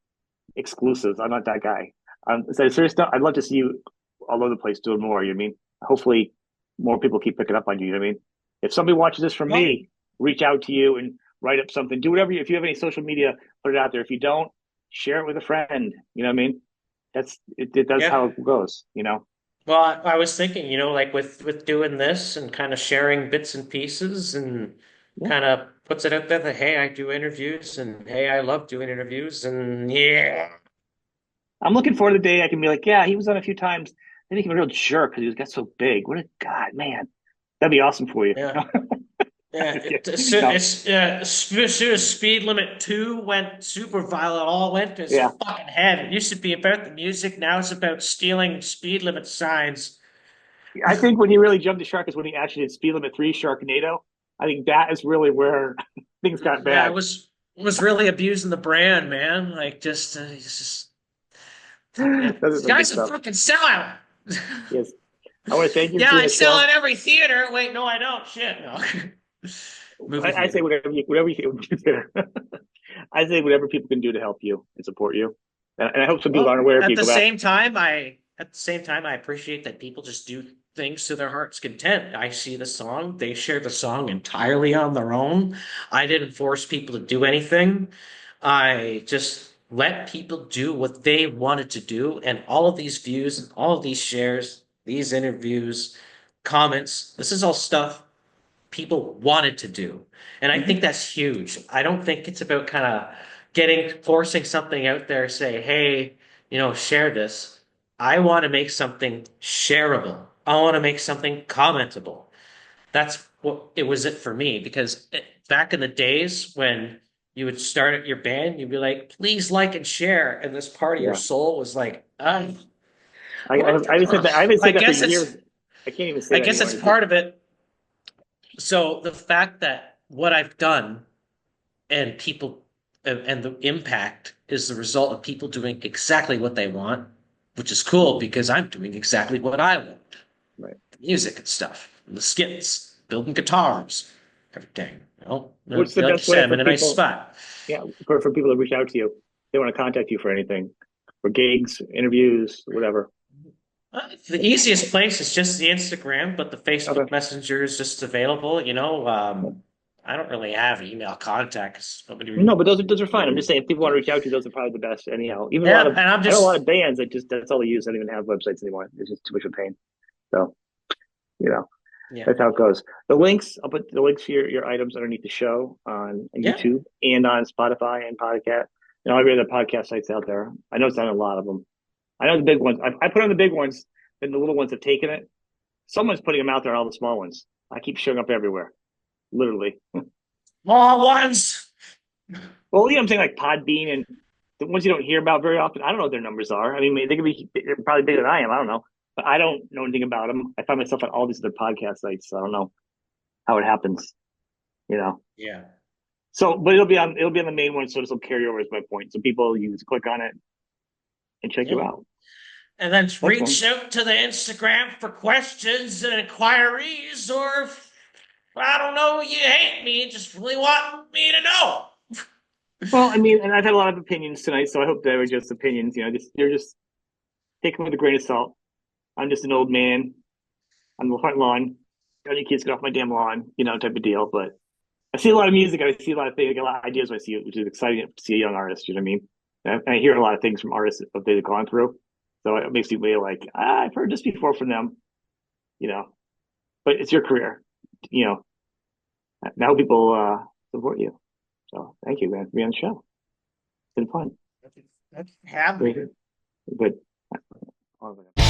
Speaker 1: exclusives. I'm not that guy. So serious note, I'd love to see you all over the place doing more. You know what I mean? Hopefully more people keep picking up on you. You know what I mean? If somebody watches this from
Speaker 2: Well,
Speaker 1: me, reach out to you and write up something. Do whatever if you have any social media, put it out there. If you don't, share it with a friend. You know what I mean? That's
Speaker 2: yeah.
Speaker 1: how it goes.
Speaker 2: Well, I was thinking, like with doing this and kind of sharing bits and pieces and
Speaker 1: Yeah.
Speaker 2: kind of puts it out there that hey, I do interviews and hey, I love doing interviews and yeah.
Speaker 1: I'm looking forward to the day I can be like, yeah, he was on a few times. Then he became a real jerk because he got so big. What a god, man. That'd be awesome for you.
Speaker 2: Yeah. Yeah,
Speaker 1: Just kidding. No.
Speaker 2: it's as soon as Speed Limit 2 went super violent, all went to his
Speaker 1: Yeah.
Speaker 2: fucking head. It used to be about the music, now it's about stealing speed limit signs.
Speaker 1: I think when he really jumped the shark is when he actually did Speed Limit 3 Sharknado. I think that is really where things got
Speaker 2: Yeah, it
Speaker 1: bad.
Speaker 2: was really abusing the brand, man. Like just he's just yeah.
Speaker 1: Those are
Speaker 2: This
Speaker 1: some good
Speaker 2: guy's a
Speaker 1: stuff.
Speaker 2: fucking sellout.
Speaker 1: Yes. I want to thank you for
Speaker 2: Yeah,
Speaker 1: doing
Speaker 2: I
Speaker 1: the
Speaker 2: sell
Speaker 1: show.
Speaker 2: at every theater. Wait, no, I don't. Shit, no. Movie
Speaker 1: I say
Speaker 2: theater.
Speaker 1: whatever you consider. I say whatever people can do to help you and support you. And I hope some people
Speaker 2: Well,
Speaker 1: aren't aware if you go back.
Speaker 2: at the same time, I appreciate that people just do things to their heart's content. I see the song, they share the song entirely on their own. I didn't force people to do anything. I just let people do what they wanted to do, and all of these views and all of these shares, these interviews, comments, this is all stuff people wanted to do. And I think
Speaker 1: Mhm.
Speaker 2: that's huge. I don't think it's about kind of forcing something out there, say, hey, share this. I want to make something shareable. I want to make something commentable. That's what it for me because back in the days when you would start at your band, you'd be like, please like and share. And this part of your
Speaker 1: Yeah.
Speaker 2: soul was like,
Speaker 1: I haven't said that. I haven't
Speaker 2: I
Speaker 1: said that for
Speaker 2: guess it's,
Speaker 1: years. I can't even say
Speaker 2: I
Speaker 1: that
Speaker 2: guess
Speaker 1: anymore.
Speaker 2: it's part of it. So the fact that what I've done and people and the impact is the result of people doing exactly what they want, which is cool because I'm doing exactly what I want.
Speaker 1: Right.
Speaker 2: Music and stuff, and the skits, building guitars, everything.
Speaker 1: What's the
Speaker 2: Like you
Speaker 1: best way
Speaker 2: said, I'm
Speaker 1: for
Speaker 2: in a nice
Speaker 1: people?
Speaker 2: spot.
Speaker 1: Yeah, for people to reach out to you. They want to contact you for anything, for gigs, interviews, whatever.
Speaker 2: The easiest place is just the Instagram, but the
Speaker 1: Okay.
Speaker 2: Facebook Messenger is just available. I don't really have email contacts. Nobody
Speaker 1: No,
Speaker 2: really.
Speaker 1: but those are fine. I'm just saying, if people want to reach out to you, those are probably the best. Anyhow, even a lot
Speaker 2: Yeah,
Speaker 1: of
Speaker 2: and I'm
Speaker 1: I know a lot of
Speaker 2: just
Speaker 1: bands that just that's all they use. They don't even have websites anymore. It's just too much of a pain. So you know
Speaker 2: yeah,
Speaker 1: that's how it goes. I'll put the links for your items underneath the show on
Speaker 2: yeah.
Speaker 1: YouTube and on Spotify and podcast and all the other podcast sites out there. I know it's on a lot of them. I know the big ones. I put on the big ones, then the little ones have taken it. Someone's putting them out there on all the small ones. I keep showing up everywhere, literally.
Speaker 2: Small ones.
Speaker 1: Well, I'm saying like Podbean and the ones you don't hear about very often. I don't know what their numbers are. I mean, they could be they're probably bigger than I am. I don't know, but I don't know anything about them. I find myself on all these other podcast sites. So I don't know how it happens. you know.
Speaker 2: Yeah.
Speaker 1: So, but it'll be on the main one, so this will carry over is my point. So people, you just click on it and check you
Speaker 2: Yeah.
Speaker 1: out.
Speaker 2: And then
Speaker 1: Thanks, man.
Speaker 2: reach out to the Instagram for questions and inquiries, or if, I don't know, you hate me, just really want me to know.
Speaker 1: Well, I mean, and I've had a lot of opinions tonight, so I hope they were just opinions. Just you're just take them with a grain of salt. I'm just an old man on the front lawn. Tell your kids get off my damn lawn, type of deal. But I see a lot of music. I see a lot of things. I get a lot of ideas when I see it, which is exciting to see a young artist. You know what I mean? And I hear a lot of things from artists that they've gone through. So it makes me feel like I've heard this before from them. You know, but it's your career. You know, now people support you. So thank you, man, for being on the show. It's been fun.
Speaker 2: Have
Speaker 1: Very
Speaker 2: me.
Speaker 1: good. Good.